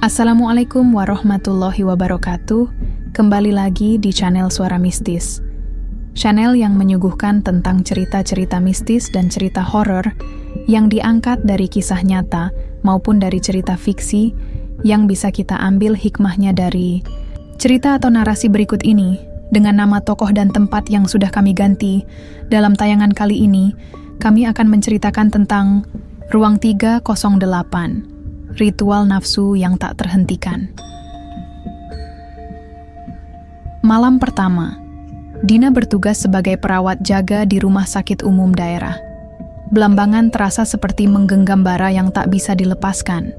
Assalamualaikum warahmatullahi wabarakatuh. Kembali lagi di channel Suara Mistis. Channel yang menyuguhkan tentang cerita-cerita mistis dan cerita horor yang diangkat dari kisah nyata maupun dari cerita fiksi yang bisa kita ambil hikmahnya dari cerita atau narasi berikut ini dengan nama tokoh dan tempat yang sudah kami ganti. Dalam tayangan kali ini, kami akan menceritakan tentang Ruang 308. Ritual nafsu yang tak terhentikan. Malam pertama, Dina bertugas sebagai perawat jaga di rumah sakit umum daerah. Belambangan terasa seperti menggenggam bara yang tak bisa dilepaskan.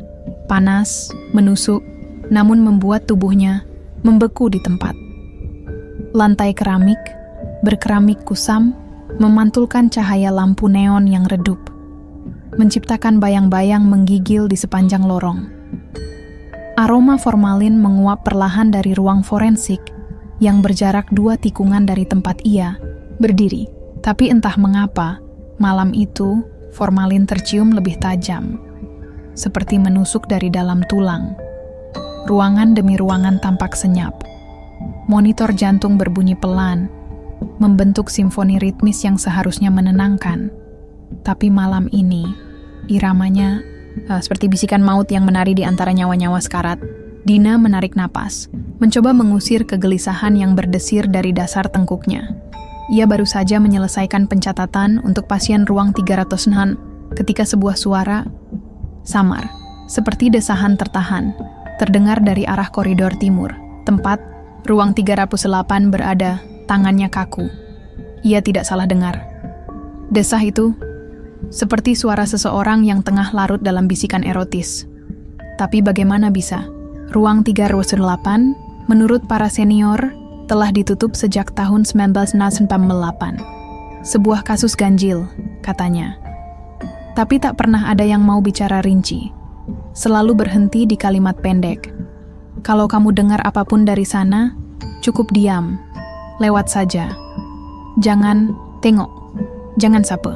Panas, menusuk, namun membuat tubuhnya membeku di tempat. Lantai keramik, berkeramik kusam, memantulkan cahaya lampu neon yang redup, menciptakan bayang-bayang menggigil di sepanjang lorong. Aroma formalin menguap perlahan dari ruang forensik yang berjarak 2 tikungan dari tempat ia berdiri. Tapi entah mengapa, malam itu formalin tercium lebih tajam, seperti menusuk dari dalam tulang. Ruangan demi ruangan tampak senyap. Monitor jantung berbunyi pelan, membentuk simfoni ritmis yang seharusnya menenangkan. Tapi malam ini, iramanya seperti bisikan maut yang menari di antara nyawa-nyawa sekarat. Dina menarik napas, mencoba mengusir kegelisahan yang berdesir dari dasar tengkuknya. Ia baru saja menyelesaikan pencatatan untuk pasien ruang 306 ketika sebuah suara samar, seperti desahan tertahan, terdengar dari arah koridor timur, tempat ruang 308 berada. Tangannya kaku. Ia tidak salah dengar. Desah itu seperti suara seseorang yang tengah larut dalam bisikan erotis. Tapi bagaimana bisa? Ruang 308, menurut para senior, telah ditutup sejak tahun 1998. Sebuah kasus ganjil, katanya. Tapi tak pernah ada yang mau bicara rinci. Selalu berhenti di kalimat pendek. Kalau kamu dengar apapun dari sana, cukup diam. Lewat saja. Jangan tengok. Jangan sapa.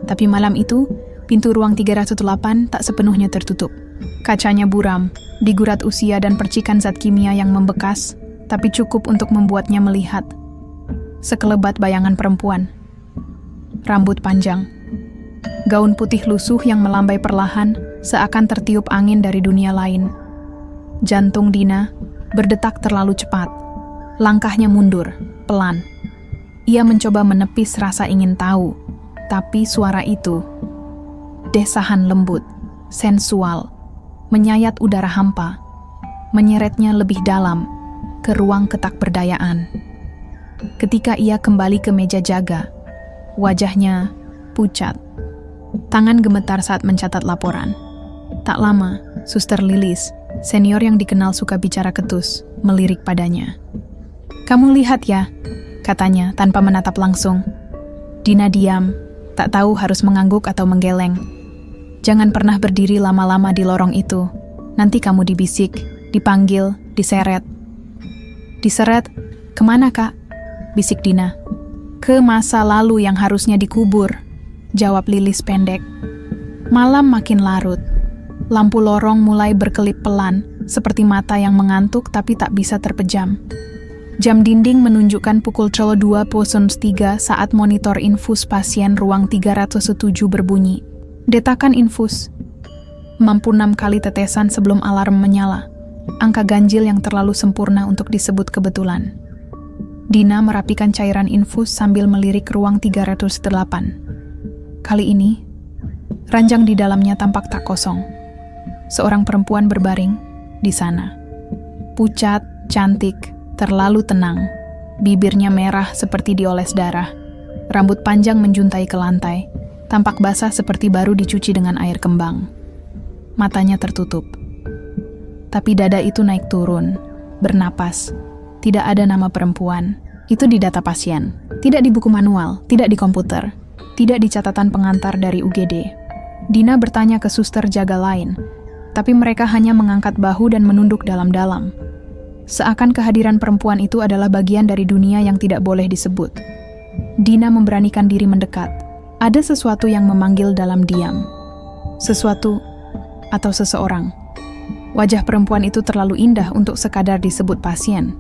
Tapi malam itu, pintu ruang 308 tak sepenuhnya tertutup. Kacanya buram, digurat usia dan percikan zat kimia yang membekas, tapi cukup untuk membuatnya melihat sekelebat bayangan perempuan. Rambut panjang, gaun putih lusuh yang melambai perlahan, seakan tertiup angin dari dunia lain. Jantung Dina berdetak terlalu cepat. Langkahnya mundur, pelan. Ia mencoba menepis rasa ingin tahu. Tapi suara itu, desahan lembut, sensual, menyayat udara hampa, menyeretnya lebih dalam ke ruang ketakberdayaan. Ketika ia kembali ke meja jaga, wajahnya pucat. Tangan gemetar saat mencatat laporan. Tak lama, Suster Lilis, senior yang dikenal suka bicara ketus, melirik padanya. "Kamu lihat ya," katanya tanpa menatap langsung. Dina diam. Tak tahu harus mengangguk atau menggeleng. "Jangan pernah berdiri lama-lama di lorong itu. Nanti kamu dibisik, dipanggil, diseret." "Diseret? Kemana, Kak?" bisik Dina. "Ke masa lalu yang harusnya dikubur," jawab Lilis pendek. Malam makin larut. Lampu lorong mulai berkelip pelan, seperti mata yang mengantuk tapi tak bisa terpejam. Jam dinding menunjukkan pukul 2:03 saat monitor infus pasien ruang 307 berbunyi. Detakan infus. Mampu 6 kali tetesan sebelum alarm menyala. Angka ganjil yang terlalu sempurna untuk disebut kebetulan. Dina merapikan cairan infus sambil melirik ruang 308. Kali ini, ranjang di dalamnya tampak tak kosong. Seorang perempuan berbaring di sana. Pucat, cantik, terlalu tenang. Bibirnya merah seperti dioles darah. Rambut panjang menjuntai ke lantai. Tampak basah seperti baru dicuci dengan air kembang. Matanya tertutup. Tapi dada itu naik turun. Bernapas. Tidak ada nama perempuan. Itu di data pasien. Tidak di buku manual. Tidak di komputer. Tidak di catatan pengantar dari UGD. Dina bertanya ke suster jaga lain. Tapi mereka hanya mengangkat bahu dan menunduk dalam-dalam. Seakan kehadiran perempuan itu adalah bagian dari dunia yang tidak boleh disebut. Dina memberanikan diri mendekat. Ada sesuatu yang memanggil dalam diam. Sesuatu atau seseorang. Wajah perempuan itu terlalu indah untuk sekadar disebut pasien.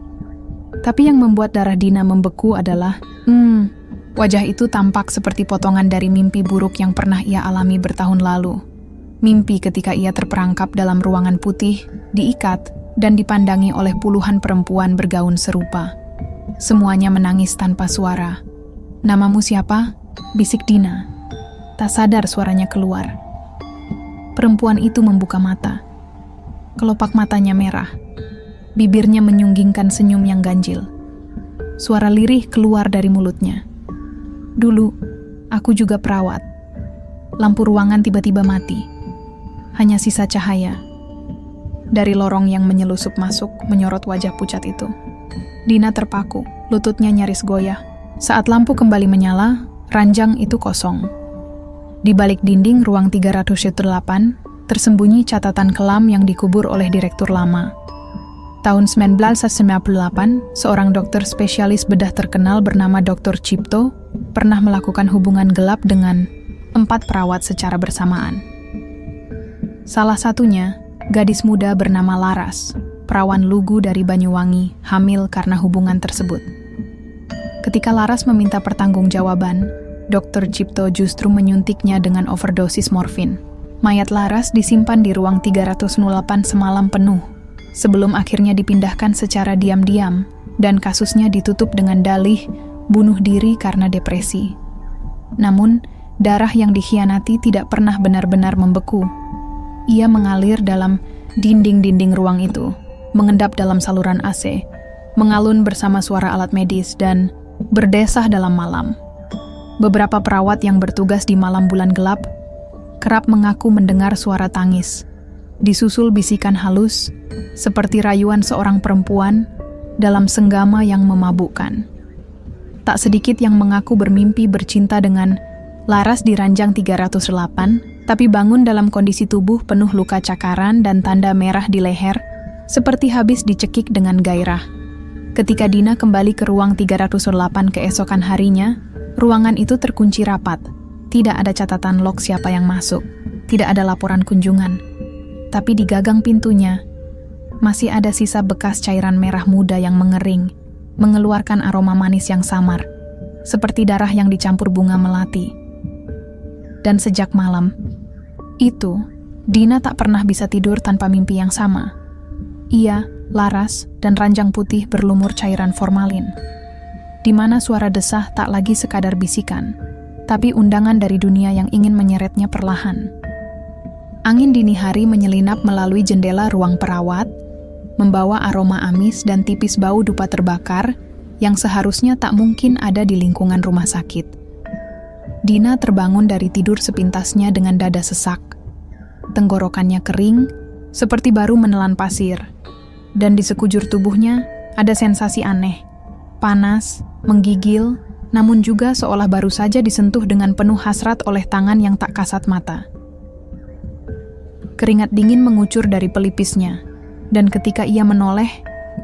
Tapi yang membuat darah Dina membeku adalah, wajah itu tampak seperti potongan dari mimpi buruk yang pernah ia alami bertahun lalu. Mimpi ketika ia terperangkap dalam ruangan putih, diikat, dan dipandangi oleh puluhan perempuan bergaun serupa. Semuanya menangis tanpa suara. "Namamu siapa?" bisik Dina. Tak sadar suaranya keluar. Perempuan itu membuka mata. Kelopak matanya merah. Bibirnya menyunggingkan senyum yang ganjil. Suara lirih keluar dari mulutnya. "Dulu, aku juga perawat." Lampu ruangan tiba-tiba mati. Hanya sisa cahaya. Dari lorong yang menyelusup masuk, menyorot wajah pucat itu. Dina terpaku, lututnya nyaris goyah. Saat lampu kembali menyala, ranjang itu kosong. Di balik dinding ruang 308, tersembunyi catatan kelam yang dikubur oleh direktur lama. Tahun 1998, seorang dokter spesialis bedah terkenal bernama Dr. Cipto pernah melakukan hubungan gelap dengan 4 perawat secara bersamaan. Salah satunya, gadis muda bernama Laras, perawan lugu dari Banyuwangi, hamil karena hubungan tersebut. Ketika Laras meminta pertanggungjawaban, Dr. Cipto justru menyuntiknya dengan overdosis morfin. Mayat Laras disimpan di ruang 308 semalam penuh, sebelum akhirnya dipindahkan secara diam-diam, dan kasusnya ditutup dengan dalih bunuh diri karena depresi. Namun, darah yang dikhianati tidak pernah benar-benar membeku. Ia mengalir dalam dinding-dinding ruang itu, mengendap dalam saluran AC, mengalun bersama suara alat medis, dan berdesah dalam malam. Beberapa perawat yang bertugas di malam bulan gelap kerap mengaku mendengar suara tangis, disusul bisikan halus, seperti rayuan seorang perempuan dalam senggama yang memabukkan. Tak sedikit yang mengaku bermimpi bercinta dengan Laras di ranjang 308, tapi bangun dalam kondisi tubuh penuh luka cakaran dan tanda merah di leher, seperti habis dicekik dengan gairah. Ketika Dina kembali ke ruang 308 keesokan harinya, ruangan itu terkunci rapat. Tidak ada catatan log siapa yang masuk, tidak ada laporan kunjungan. Tapi di gagang pintunya, masih ada sisa bekas cairan merah muda yang mengering, mengeluarkan aroma manis yang samar, seperti darah yang dicampur bunga melati. Dan sejak malam itu, Dina tak pernah bisa tidur tanpa mimpi yang sama. Ia, Laras, dan ranjang putih berlumur cairan formalin, di mana suara desah tak lagi sekadar bisikan, tapi undangan dari dunia yang ingin menyeretnya perlahan. Angin dini hari menyelinap melalui jendela ruang perawat, membawa aroma amis dan tipis bau dupa terbakar yang seharusnya tak mungkin ada di lingkungan rumah sakit. Dina terbangun dari tidur sepintasnya dengan dada sesak. Tenggorokannya kering, seperti baru menelan pasir, dan di sekujur tubuhnya ada sensasi aneh, panas, menggigil, namun juga seolah baru saja disentuh dengan penuh hasrat oleh tangan yang tak kasat mata. Keringat dingin mengucur dari pelipisnya, dan ketika ia menoleh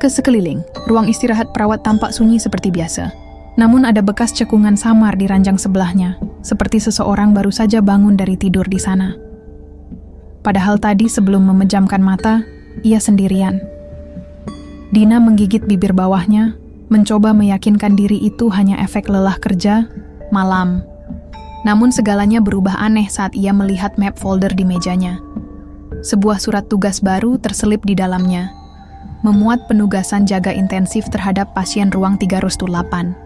ke sekeliling, ruang istirahat perawat tampak sunyi seperti biasa. Namun ada bekas cekungan samar di ranjang sebelahnya, seperti seseorang baru saja bangun dari tidur di sana. Padahal tadi sebelum memejamkan mata, ia sendirian. Dina menggigit bibir bawahnya, mencoba meyakinkan diri itu hanya efek lelah kerja malam. Namun segalanya berubah aneh saat ia melihat map folder di mejanya. Sebuah surat tugas baru terselip di dalamnya, memuat penugasan jaga intensif terhadap pasien ruang 308.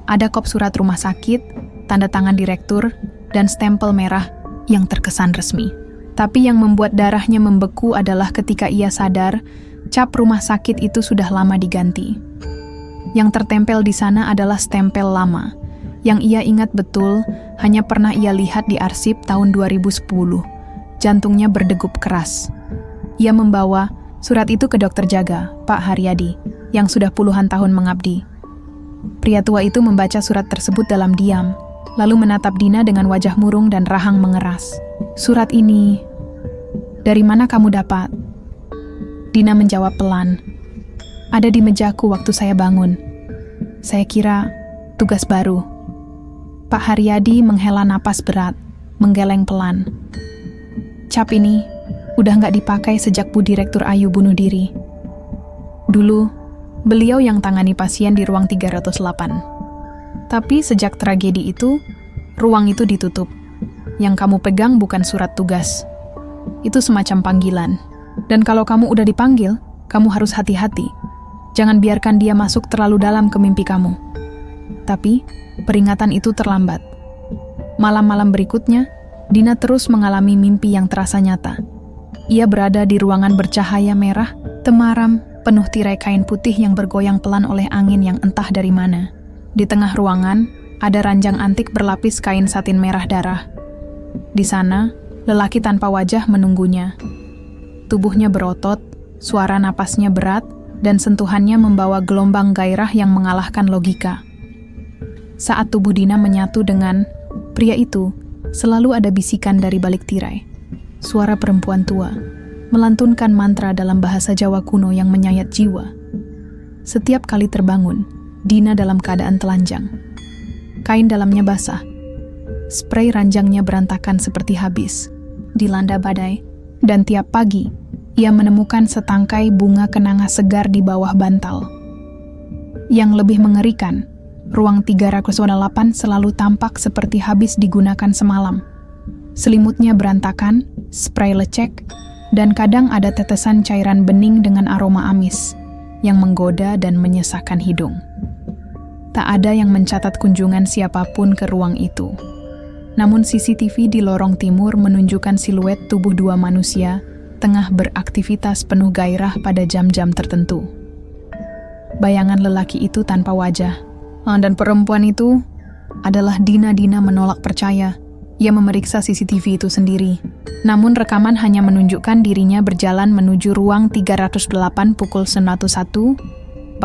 Ada kop surat rumah sakit, tanda tangan direktur, dan stempel merah yang terkesan resmi. Tapi yang membuat darahnya membeku adalah ketika ia sadar cap rumah sakit itu sudah lama diganti. Yang tertempel di sana adalah stempel lama, yang ia ingat betul hanya pernah ia lihat di arsip tahun 2010. Jantungnya berdegup keras. Ia membawa surat itu ke dokter jaga, Pak Haryadi, yang sudah puluhan tahun mengabdi. Pria tua itu membaca surat tersebut dalam diam, lalu menatap Dina dengan wajah murung dan rahang mengeras. "Surat ini, dari mana kamu dapat?" Dina menjawab pelan. "Ada di mejaku waktu saya bangun. Saya kira tugas baru." Pak Haryadi menghela napas berat, menggeleng pelan. "Cap ini udah nggak dipakai sejak Bu Direktur Ayu bunuh diri. Dulu, beliau yang tangani pasien di ruang 308. Tapi sejak tragedi itu, ruang itu ditutup. Yang kamu pegang bukan surat tugas. Itu semacam panggilan. Dan kalau kamu udah dipanggil, kamu harus hati-hati. Jangan biarkan dia masuk terlalu dalam ke mimpi kamu. Tapi, peringatan itu terlambat. Malam-malam berikutnya, Dina terus mengalami mimpi yang terasa nyata. Ia berada di ruangan bercahaya merah, temaram, penuh tirai kain putih yang bergoyang pelan oleh angin yang entah dari mana. Di tengah ruangan, ada ranjang antik berlapis kain satin merah darah. Di sana, lelaki tanpa wajah menunggunya. Tubuhnya berotot, suara napasnya berat, dan sentuhannya membawa gelombang gairah yang mengalahkan logika. Saat tubuh Dina menyatu dengan pria itu, selalu ada bisikan dari balik tirai. Suara perempuan tua, melantunkan mantra dalam bahasa Jawa kuno yang menyayat jiwa. Setiap kali terbangun, Dina dalam keadaan telanjang. Kain dalamnya basah. Spray ranjangnya berantakan seperti habis, dilanda badai, dan tiap pagi, ia menemukan setangkai bunga kenanga segar di bawah bantal. Yang lebih mengerikan, ruang 308 selalu tampak seperti habis digunakan semalam. Selimutnya berantakan, spray lecek, dan kadang ada tetesan cairan bening dengan aroma amis yang menggoda dan menyesakkan hidung. Tak ada yang mencatat kunjungan siapapun ke ruang itu. Namun CCTV di lorong timur menunjukkan siluet tubuh dua manusia tengah beraktivitas penuh gairah pada jam-jam tertentu. Bayangan lelaki itu tanpa wajah, dan perempuan itu adalah Dina. Dina menolak percaya. Ia memeriksa CCTV itu sendiri. Namun rekaman hanya menunjukkan dirinya berjalan menuju ruang 308 pukul 01.14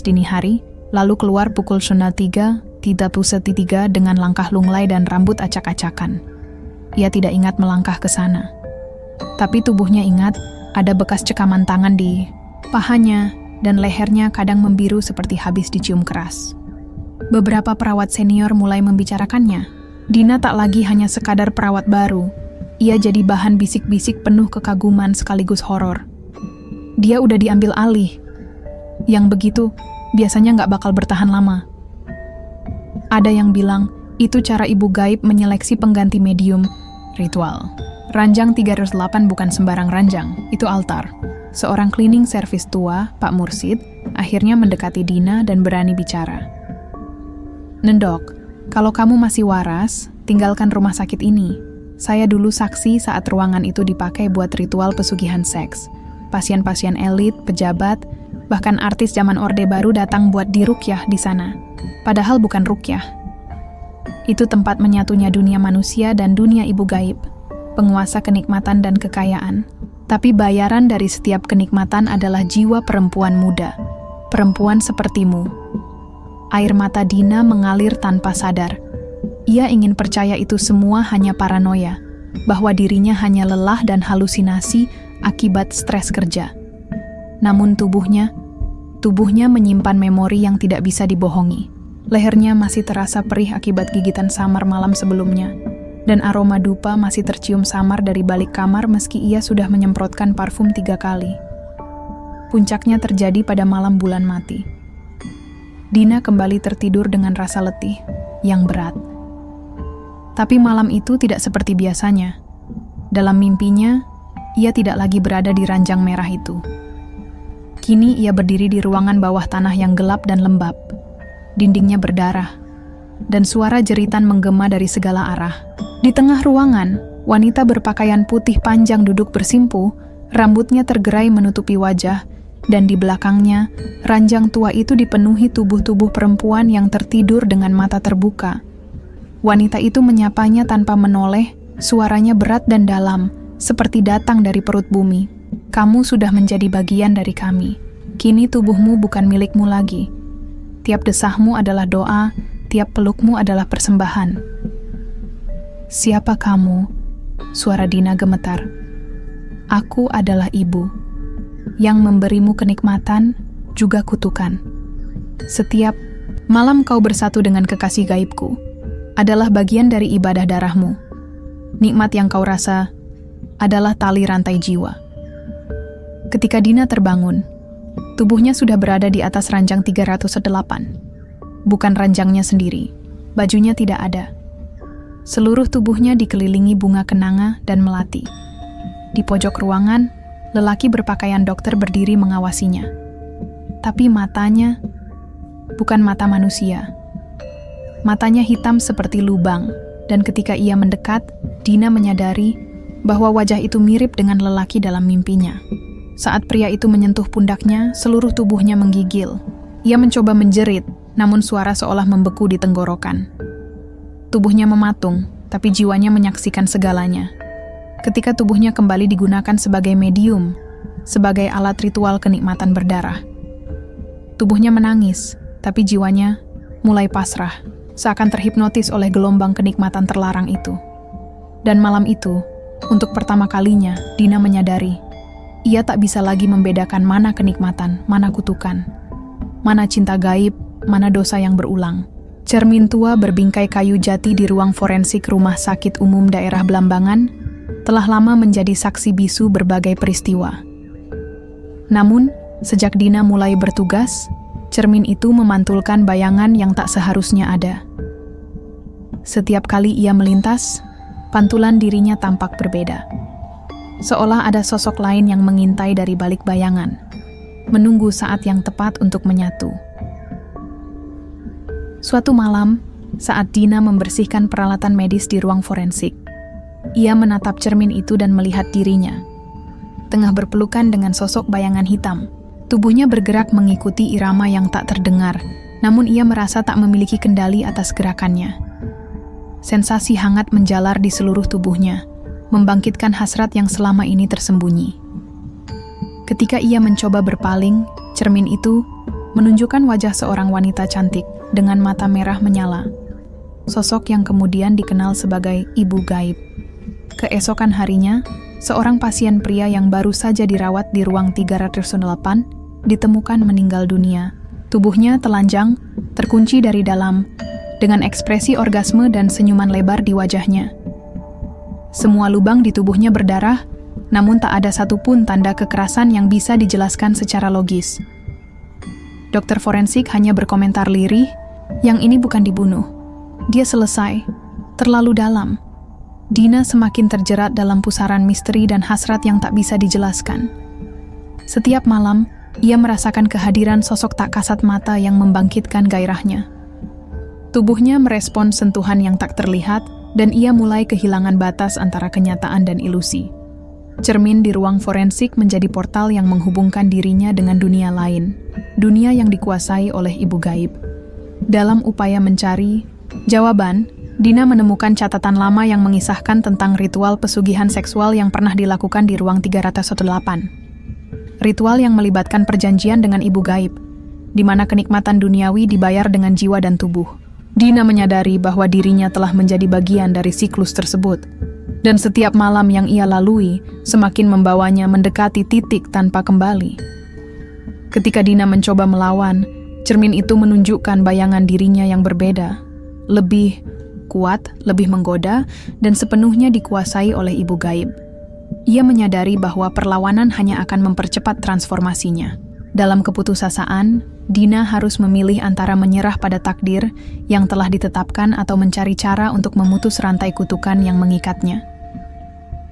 dini hari, lalu keluar pukul 03.33 dengan langkah lunglai dan rambut acak-acakan. Ia tidak ingat melangkah ke sana. Tapi tubuhnya ingat ada bekas cekaman tangan di pahanya dan lehernya kadang membiru seperti habis dicium keras. Beberapa perawat senior mulai membicarakannya. Dina tak lagi hanya sekadar perawat baru. Ia jadi bahan bisik-bisik penuh kekaguman sekaligus horor. Dia udah diambil alih. Yang begitu, biasanya nggak bakal bertahan lama. Ada yang bilang, itu cara ibu gaib menyeleksi pengganti medium ritual. Ranjang 308 bukan sembarang ranjang, itu altar. Seorang cleaning service tua, Pak Mursid, akhirnya mendekati Dina dan berani bicara. "Nendok, kalau kamu masih waras, tinggalkan rumah sakit ini. Saya dulu saksi saat ruangan itu dipakai buat ritual pesugihan seks. Pasien-pasien elit, pejabat, bahkan artis zaman Orde Baru datang buat dirukyah di sana. Padahal bukan rukyah. Itu tempat menyatunya dunia manusia dan dunia ibu gaib, penguasa kenikmatan dan kekayaan. Tapi bayaran dari setiap kenikmatan adalah jiwa perempuan muda, perempuan sepertimu." Air mata Dina mengalir tanpa sadar. Ia ingin percaya itu semua hanya paranoia, bahwa dirinya hanya lelah dan halusinasi akibat stres kerja. Namun tubuhnya menyimpan memori yang tidak bisa dibohongi. Lehernya masih terasa perih akibat gigitan samar malam sebelumnya, dan aroma dupa masih tercium samar dari balik kamar meski ia sudah menyemprotkan parfum 3 kali. Puncaknya terjadi pada malam bulan mati. Dina kembali tertidur dengan rasa letih yang berat. Tapi malam itu tidak seperti biasanya. Dalam mimpinya, ia tidak lagi berada di ranjang merah itu. Kini ia berdiri di ruangan bawah tanah yang gelap dan lembab. Dindingnya berdarah, dan suara jeritan menggema dari segala arah. Di tengah ruangan, wanita berpakaian putih panjang duduk bersimpu, rambutnya tergerai menutupi wajah, dan di belakangnya, ranjang tua itu dipenuhi tubuh-tubuh perempuan yang tertidur dengan mata terbuka. Wanita itu menyapanya tanpa menoleh, suaranya berat dan dalam, seperti datang dari perut bumi. "Kamu sudah menjadi bagian dari kami. Kini tubuhmu bukan milikmu lagi. Tiap desahmu adalah doa, tiap pelukmu adalah persembahan." "Siapa kamu?" Suara Dina gemetar. "Aku adalah ibu, yang memberimu kenikmatan, juga kutukan. Setiap malam kau bersatu dengan kekasih gaibku, adalah bagian dari ibadah darahmu. Nikmat yang kau rasa adalah tali rantai jiwa. Ketika Dina terbangun, tubuhnya sudah berada di atas ranjang 308. Bukan ranjangnya sendiri, bajunya tidak ada. Seluruh tubuhnya dikelilingi bunga kenanga dan melati. Di pojok ruangan, lelaki berpakaian dokter berdiri mengawasinya. Tapi matanya bukan mata manusia. Matanya hitam seperti lubang, dan ketika ia mendekat, Dina menyadari bahwa wajah itu mirip dengan lelaki dalam mimpinya. Saat pria itu menyentuh pundaknya, seluruh tubuhnya menggigil. Ia mencoba menjerit, namun suara seolah membeku di tenggorokan. Tubuhnya mematung, tapi jiwanya menyaksikan segalanya. Ketika tubuhnya kembali digunakan sebagai medium, sebagai alat ritual kenikmatan berdarah. Tubuhnya menangis, tapi jiwanya mulai pasrah, seakan terhipnotis oleh gelombang kenikmatan terlarang itu. Dan malam itu, untuk pertama kalinya, Dina menyadari, ia tak bisa lagi membedakan mana kenikmatan, mana kutukan, mana cinta gaib, mana dosa yang berulang. Cermin tua berbingkai kayu jati di ruang forensik Rumah Sakit Umum Daerah Blambangan telah lama menjadi saksi bisu berbagai peristiwa. Namun, sejak Dina mulai bertugas, cermin itu memantulkan bayangan yang tak seharusnya ada. Setiap kali ia melintas, pantulan dirinya tampak berbeda. Seolah ada sosok lain yang mengintai dari balik bayangan, menunggu saat yang tepat untuk menyatu. Suatu malam, saat Dina membersihkan peralatan medis di ruang forensik, ia menatap cermin itu dan melihat dirinya. Tengah berpelukan dengan sosok bayangan hitam, tubuhnya bergerak mengikuti irama yang tak terdengar, namun ia merasa tak memiliki kendali atas gerakannya. Sensasi hangat menjalar di seluruh tubuhnya, membangkitkan hasrat yang selama ini tersembunyi. Ketika ia mencoba berpaling, cermin itu menunjukkan wajah seorang wanita cantik dengan mata merah menyala. Sosok yang kemudian dikenal sebagai Ibu Gaib. Keesokan harinya, seorang pasien pria yang baru saja dirawat di ruang 308 ditemukan meninggal dunia. Tubuhnya telanjang, terkunci dari dalam, dengan ekspresi orgasme dan senyuman lebar di wajahnya. Semua lubang di tubuhnya berdarah, namun tak ada satupun tanda kekerasan yang bisa dijelaskan secara logis. Dokter forensik hanya berkomentar lirih, yang ini bukan dibunuh. Dia selesai, terlalu dalam. Dina semakin terjerat dalam pusaran misteri dan hasrat yang tak bisa dijelaskan. Setiap malam, ia merasakan kehadiran sosok tak kasat mata yang membangkitkan gairahnya. Tubuhnya merespon sentuhan yang tak terlihat, dan ia mulai kehilangan batas antara kenyataan dan ilusi. Cermin di ruang forensik menjadi portal yang menghubungkan dirinya dengan dunia lain, dunia yang dikuasai oleh Ibu Gaib. Dalam upaya mencari jawaban, Dina menemukan catatan lama yang mengisahkan tentang ritual pesugihan seksual yang pernah dilakukan di ruang 308. Ritual yang melibatkan perjanjian dengan Ibu Gaib, di mana kenikmatan duniawi dibayar dengan jiwa dan tubuh. Dina menyadari bahwa dirinya telah menjadi bagian dari siklus tersebut. Dan setiap malam yang ia lalui semakin membawanya mendekati titik tanpa kembali. Ketika Dina mencoba melawan, cermin itu menunjukkan bayangan dirinya yang berbeda, lebih kuat, lebih menggoda, dan sepenuhnya dikuasai oleh Ibu Gaib. Ia menyadari bahwa perlawanan hanya akan mempercepat transformasinya. Dalam keputusasaan, Dina harus memilih antara menyerah pada takdir yang telah ditetapkan atau mencari cara untuk memutus rantai kutukan yang mengikatnya.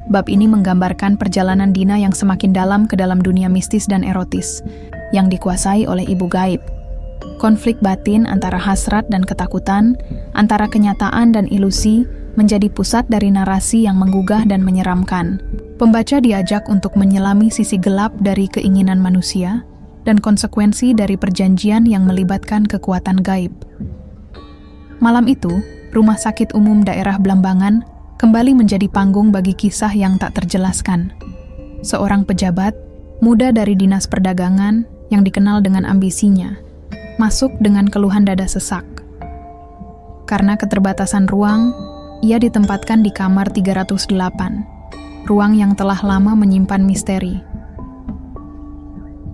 Bab ini menggambarkan perjalanan Dina yang semakin dalam ke dalam dunia mistis dan erotis, yang dikuasai oleh Ibu Gaib. Konflik batin antara hasrat dan ketakutan, antara kenyataan dan ilusi, menjadi pusat dari narasi yang menggugah dan menyeramkan. Pembaca diajak untuk menyelami sisi gelap dari keinginan manusia, dan konsekuensi dari perjanjian yang melibatkan kekuatan gaib. Malam itu, Rumah Sakit Umum Daerah Blambangan kembali menjadi panggung bagi kisah yang tak terjelaskan. Seorang pejabat, muda dari Dinas Perdagangan yang dikenal dengan ambisinya, masuk dengan keluhan dada sesak. Karena keterbatasan ruang, ia ditempatkan di kamar 308, ruang yang telah lama menyimpan misteri.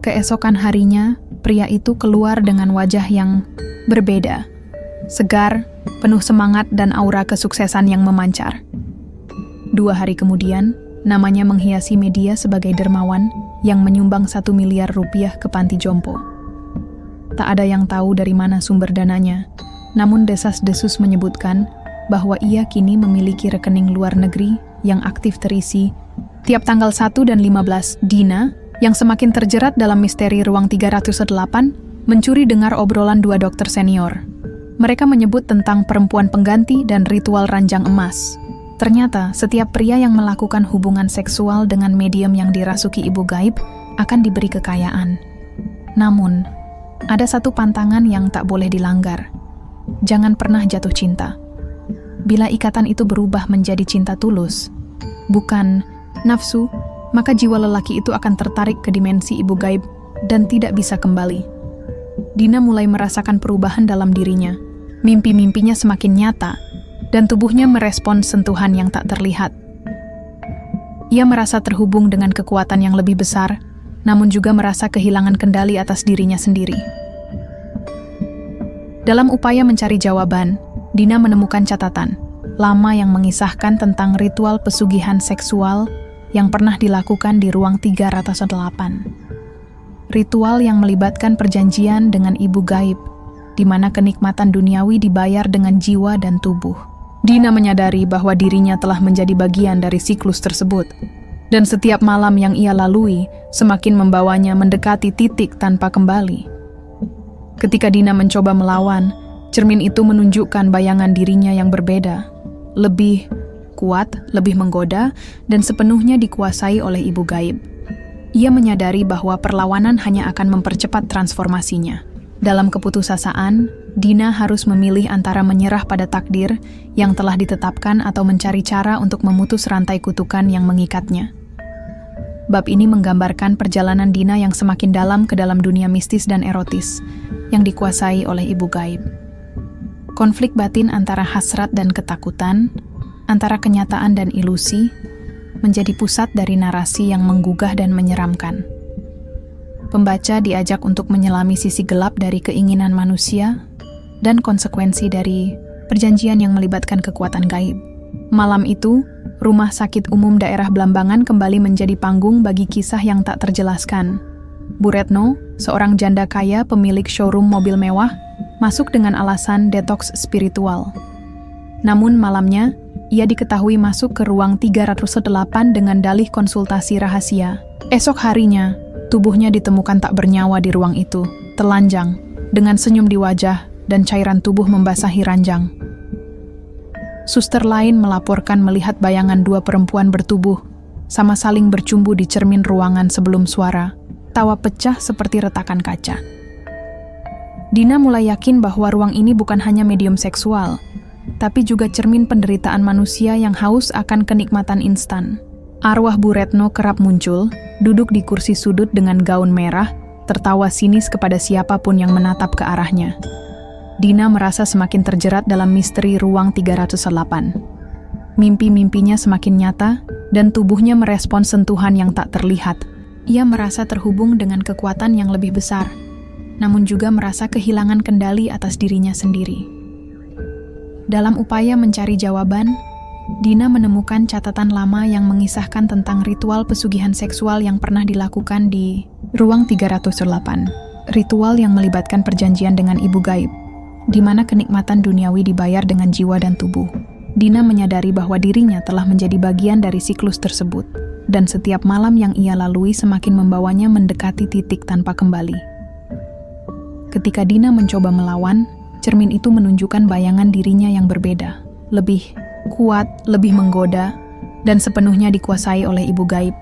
Keesokan harinya, pria itu keluar dengan wajah yang berbeda, segar, penuh semangat dan aura kesuksesan yang memancar. 2 hari kemudian, Namanya menghiasi media sebagai dermawan yang menyumbang 1 miliar rupiah ke panti jompo. Tak ada yang tahu dari mana sumber dananya, namun desas-desus menyebutkan bahwa ia kini memiliki rekening luar negeri yang aktif terisi tiap tanggal 1 dan 15. Dina, yang semakin terjerat dalam misteri ruang 308, mencuri dengar obrolan 2 dokter senior. Mereka menyebut tentang perempuan pengganti dan ritual ranjang emas. Ternyata, setiap pria yang melakukan hubungan seksual dengan medium yang dirasuki ibu gaib akan diberi kekayaan. Namun, ada satu pantangan yang tak boleh dilanggar. Jangan pernah jatuh cinta. Bila ikatan itu berubah menjadi cinta tulus, bukan nafsu, maka jiwa lelaki itu akan tertarik ke dimensi ibu gaib dan tidak bisa kembali. Dina mulai merasakan perubahan dalam dirinya. Mimpi-mimpinya semakin nyata, dan tubuhnya merespons sentuhan yang tak terlihat. Ia merasa terhubung dengan kekuatan yang lebih besar, namun juga merasa kehilangan kendali atas dirinya sendiri. Dalam upaya mencari jawaban, Dina menemukan catatan lama yang mengisahkan tentang ritual pesugihan seksual yang pernah dilakukan di ruang 308. Ritual yang melibatkan perjanjian dengan ibu gaib, di mana kenikmatan duniawi dibayar dengan jiwa dan tubuh. Dina menyadari bahwa dirinya telah menjadi bagian dari siklus tersebut, dan setiap malam yang ia lalui semakin membawanya mendekati titik tanpa kembali. Ketika Dina mencoba melawan, cermin itu menunjukkan bayangan dirinya yang berbeda, lebih kuat, lebih menggoda, dan sepenuhnya dikuasai oleh ibu gaib. Ia menyadari bahwa perlawanan hanya akan mempercepat transformasinya. Dalam keputusasaan, Dina harus memilih antara menyerah pada takdir yang telah ditetapkan atau mencari cara untuk memutus rantai kutukan yang mengikatnya. Bab ini menggambarkan perjalanan Dina yang semakin dalam ke dalam dunia mistis dan erotis yang dikuasai oleh ibu gaib. Konflik batin antara hasrat dan ketakutan, antara kenyataan dan ilusi, menjadi pusat dari narasi yang menggugah dan menyeramkan. Pembaca diajak untuk menyelami sisi gelap dari keinginan manusia dan konsekuensi dari perjanjian yang melibatkan kekuatan gaib. Malam itu, Rumah Sakit Umum Daerah Blambangan kembali menjadi panggung bagi kisah yang tak terjelaskan. Bu Retno, seorang janda kaya pemilik showroom mobil mewah, masuk dengan alasan detoks spiritual. Namun malamnya, ia diketahui masuk ke ruang 308 dengan dalih konsultasi rahasia. Esok harinya, tubuhnya ditemukan tak bernyawa di ruang itu, telanjang, dengan senyum di wajah dan cairan tubuh membasahi ranjang. Suster lain melaporkan melihat bayangan 2 perempuan bertubuh, sama saling bercumbu di cermin ruangan sebelum suara tawa pecah seperti retakan kaca. Dina mulai yakin bahwa ruang ini bukan hanya medium seksual, tapi juga cermin penderitaan manusia yang haus akan kenikmatan instan. Arwah Bu Retno kerap muncul, duduk di kursi sudut dengan gaun merah, tertawa sinis kepada siapapun yang menatap ke arahnya. Dina merasa semakin terjerat dalam misteri ruang 308. Mimpi-mimpinya semakin nyata, dan tubuhnya merespons sentuhan yang tak terlihat. Ia merasa terhubung dengan kekuatan yang lebih besar, namun juga merasa kehilangan kendali atas dirinya sendiri. Dalam upaya mencari jawaban, Dina menemukan catatan lama yang mengisahkan tentang ritual pesugihan seksual yang pernah dilakukan di ruang 308. Ritual yang melibatkan perjanjian dengan ibu gaib, di mana kenikmatan duniawi dibayar dengan jiwa dan tubuh. Dina menyadari bahwa dirinya telah menjadi bagian dari siklus tersebut, dan setiap malam yang ia lalui semakin membawanya mendekati titik tanpa kembali. Ketika Dina mencoba melawan, cermin itu menunjukkan bayangan dirinya yang berbeda, lebih kuat, lebih menggoda, dan sepenuhnya dikuasai oleh ibu gaib.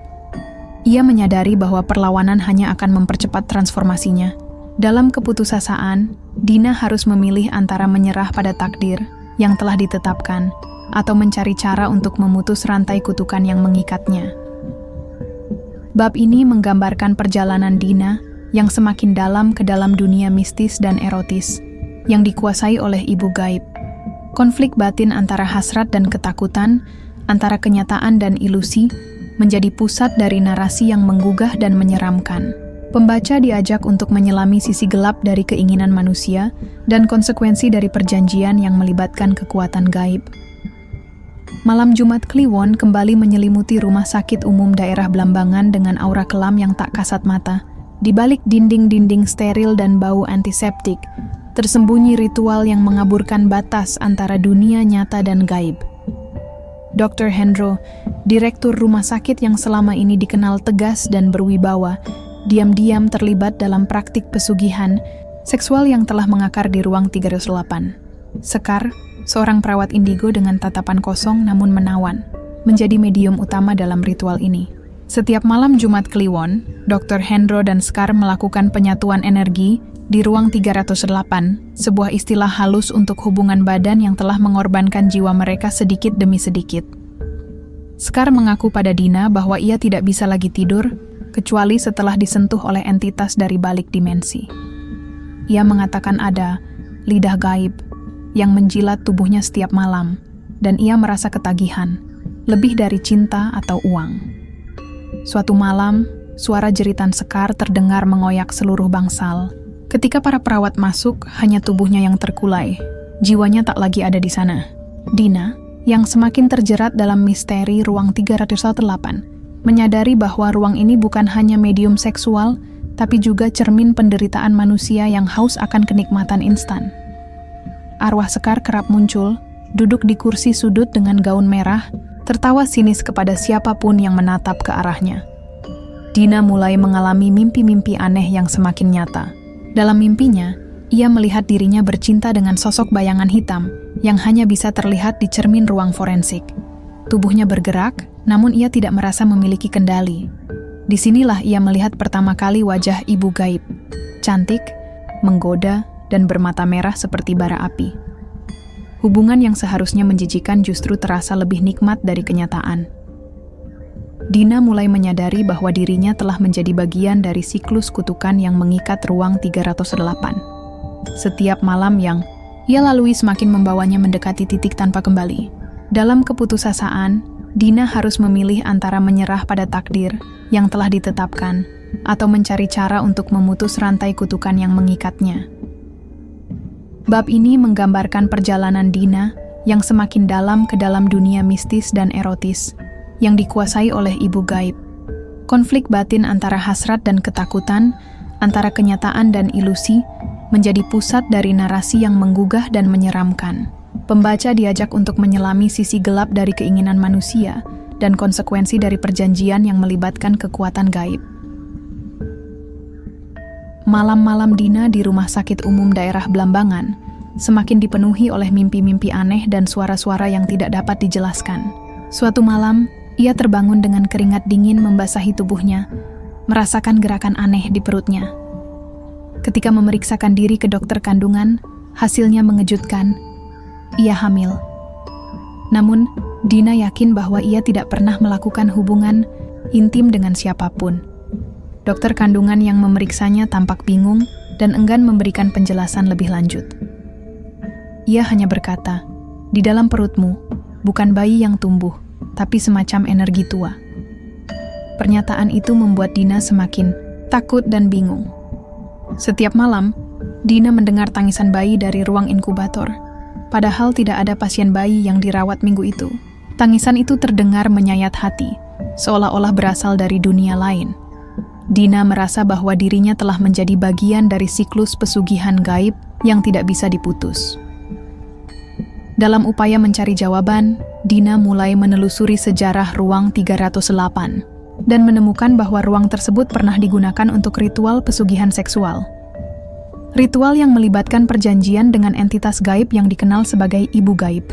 Ia menyadari bahwa perlawanan hanya akan mempercepat transformasinya. Dalam keputusasaan, Dina harus memilih antara menyerah pada takdir yang telah ditetapkan atau mencari cara untuk memutus rantai kutukan yang mengikatnya. Bab ini menggambarkan perjalanan Dina yang semakin dalam ke dalam dunia mistis dan erotis yang dikuasai oleh ibu gaib. Konflik batin antara hasrat dan ketakutan, antara kenyataan dan ilusi, menjadi pusat dari narasi yang menggugah dan menyeramkan. Pembaca diajak untuk menyelami sisi gelap dari keinginan manusia dan konsekuensi dari perjanjian yang melibatkan kekuatan gaib. Malam Jumat Kliwon kembali menyelimuti Rumah Sakit Umum Daerah Blambangan dengan aura kelam yang tak kasat mata. Di balik dinding-dinding steril dan bau antiseptik, tersembunyi ritual yang mengaburkan batas antara dunia nyata dan gaib. Dr. Hendro, direktur rumah sakit yang selama ini dikenal tegas dan berwibawa, diam-diam terlibat dalam praktik pesugihan seksual yang telah mengakar di ruang 308. Sekar, seorang perawat indigo dengan tatapan kosong namun menawan, menjadi medium utama dalam ritual ini. Setiap malam Jumat Kliwon, Dr. Hendro dan Sekar melakukan penyatuan energi di ruang 308, sebuah istilah halus untuk hubungan badan yang telah mengorbankan jiwa mereka sedikit demi sedikit. Sekar mengaku pada Dina bahwa ia tidak bisa lagi tidur, kecuali setelah disentuh oleh entitas dari balik dimensi. Ia mengatakan ada lidah gaib yang menjilat tubuhnya setiap malam, dan ia merasa ketagihan, lebih dari cinta atau uang. Suatu malam, suara jeritan Sekar terdengar mengoyak seluruh bangsal. Ketika para perawat masuk, hanya tubuhnya yang terkulai. Jiwanya tak lagi ada di sana. Dina, yang semakin terjerat dalam misteri ruang 308, menyadari bahwa ruang ini bukan hanya medium seksual, tapi juga cermin penderitaan manusia yang haus akan kenikmatan instan. Arwah Sekar kerap muncul, duduk di kursi sudut dengan gaun merah, tertawa sinis kepada siapapun yang menatap ke arahnya. Dina mulai mengalami mimpi-mimpi aneh yang semakin nyata. Dalam mimpinya, ia melihat dirinya bercinta dengan sosok bayangan hitam yang hanya bisa terlihat di cermin ruang forensik. Tubuhnya bergerak, namun ia tidak merasa memiliki kendali. Disinilah ia melihat pertama kali wajah ibu gaib, cantik, menggoda, dan bermata merah seperti bara api. Hubungan yang seharusnya menjijikan justru terasa lebih nikmat dari kenyataan. Dina mulai menyadari bahwa dirinya telah menjadi bagian dari siklus kutukan yang mengikat ruang 308. Setiap malam yang ia lalui semakin membawanya mendekati titik tanpa kembali. Dalam keputusasaan, Dina harus memilih antara menyerah pada takdir yang telah ditetapkan atau mencari cara untuk memutus rantai kutukan yang mengikatnya. Bab ini menggambarkan perjalanan Dina yang semakin dalam ke dalam dunia mistis dan erotis yang dikuasai oleh ibu gaib. Konflik batin antara hasrat dan ketakutan, antara kenyataan dan ilusi, menjadi pusat dari narasi yang menggugah dan menyeramkan. Pembaca diajak untuk menyelami sisi gelap dari keinginan manusia dan konsekuensi dari perjanjian yang melibatkan kekuatan gaib. Malam-malam Dina di Rumah Sakit Umum Daerah Blambangan semakin dipenuhi oleh mimpi-mimpi aneh dan suara-suara yang tidak dapat dijelaskan. Suatu malam, ia terbangun dengan keringat dingin membasahi tubuhnya, merasakan gerakan aneh di perutnya. Ketika memeriksakan diri ke dokter kandungan, hasilnya mengejutkan. Ia hamil. Namun, Dina yakin bahwa ia tidak pernah melakukan hubungan intim dengan siapapun. Dokter kandungan yang memeriksanya tampak bingung dan enggan memberikan penjelasan lebih lanjut. Ia hanya berkata, "Di dalam perutmu, bukan bayi yang tumbuh, tapi semacam energi tua." Pernyataan itu membuat Dina semakin takut dan bingung. Setiap malam, Dina mendengar tangisan bayi dari ruang inkubator. Padahal tidak ada pasien bayi yang dirawat minggu itu. Tangisan itu terdengar menyayat hati, seolah-olah berasal dari dunia lain. Dina merasa bahwa dirinya telah menjadi bagian dari siklus pesugihan gaib yang tidak bisa diputus. Dalam upaya mencari jawaban, Dina mulai menelusuri sejarah ruang 308 dan menemukan bahwa ruang tersebut pernah digunakan untuk ritual pesugihan seksual. Ritual yang melibatkan perjanjian dengan entitas gaib yang dikenal sebagai ibu gaib.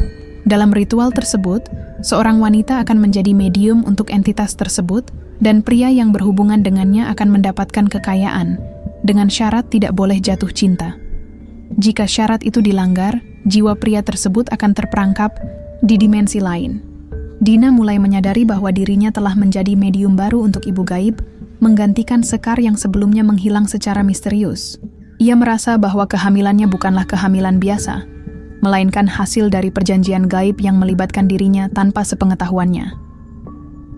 Dalam ritual tersebut, seorang wanita akan menjadi medium untuk entitas tersebut dan pria yang berhubungan dengannya akan mendapatkan kekayaan, dengan syarat tidak boleh jatuh cinta. Jika syarat itu dilanggar, jiwa pria tersebut akan terperangkap di dimensi lain. Dina mulai menyadari bahwa dirinya telah menjadi medium baru untuk ibu gaib, menggantikan Sekar yang sebelumnya menghilang secara misterius. Ia merasa bahwa kehamilannya bukanlah kehamilan biasa, melainkan hasil dari perjanjian gaib yang melibatkan dirinya tanpa sepengetahuannya.